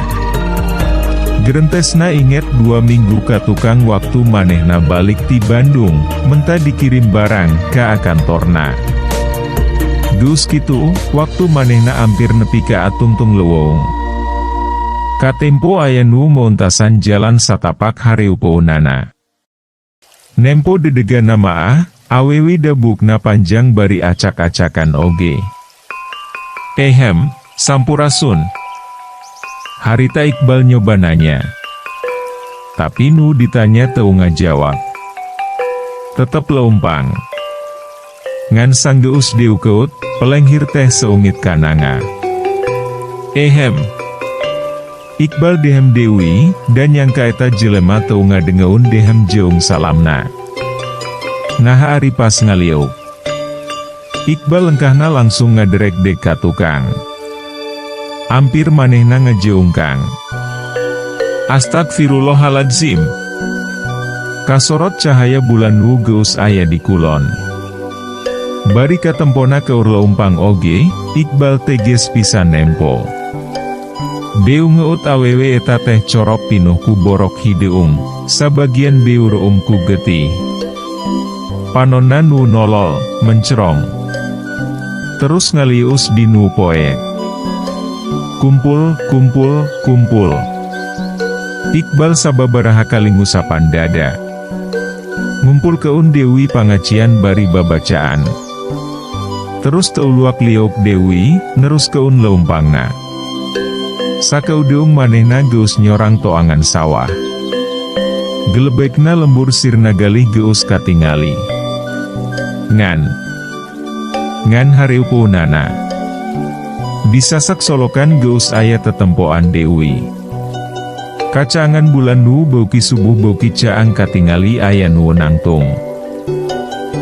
Gerentesna inget 2 minggu ka tukang waktu manehna balik ti Bandung, menta dikirim barang ka kantorna. Dus kitu, waktu manehna ampir nepi ka atungtung leuweung. Katempo aya nu montasan jalan satapak hareupeunana. Nempo dedegana maah, awewi debukna panjang bari acak-acakan oge. Ehem, sampurasun. Harita Iqbal nyoba nanya. Tapi nu ditanya teu ngajawab. Tetep leumpang. Ngan sanggeus diukeut, pelenghir teh seungit kananga. Ehem. Iqbal dehem Dewi, dan yang kaeta jelema teu ngadengeun dehem jeung salamna. Nah ari pas ngaliuk, Iqbal lengkahna langsung ngaderek dek ka tukang. Ampir manehna ngejeung kang. Astagfirullahaladzim. Kasorot cahaya bulan nu geus aya di kulon. Bari katempona keur leumpang oge, Iqbal teges pisan nempo. Beu ngeut awewe eta teh corop pinuh ku borok hideung, sabagian beu reum ku getih. Panonna nu nolol, mencerong. Terus ngalius di nu poek. Kumpul, kumpul, kumpul. Iqbal sababaraha kali ngusapan dada. Ngumpul keun Dewi pangacian bari babacaan. Terus teuluak liok Dewi, nerus keun leumpangna. Sakeudeung manehna geus nyorang toangan sawah. Gelebekna lembur sirna galih geus katingali. Ngan hareupeunana. Disasak solokan geus aya tetempoan Dewi. Kacangan bulan nu beuki subuh beuki caang katingali aya nu nangtung.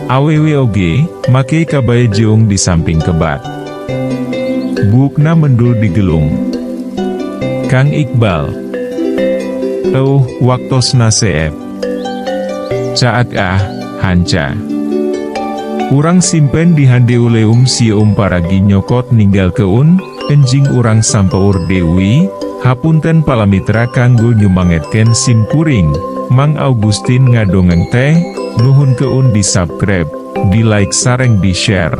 Awewe oge, make kabaya jeung di samping kebat. Buukna mendul di gelung. Kang Iqbal. Waktosna seep. Caak hanca. Urang simpen di handeuleum sium paragi nyokot ninggal keun, enjing urang sampeur Dewi, hapunten palamitra kanggo nyumangetken sim kuring, Mang Augustin ngadongeng teh, nuhun keun di subscribe, di like sareng di share,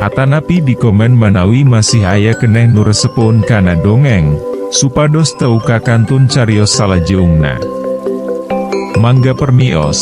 atanapi di komen manawi masih aya keneh nu resepun kana dongeng, supados teu kakantun carios salajeungna. Mangga permios.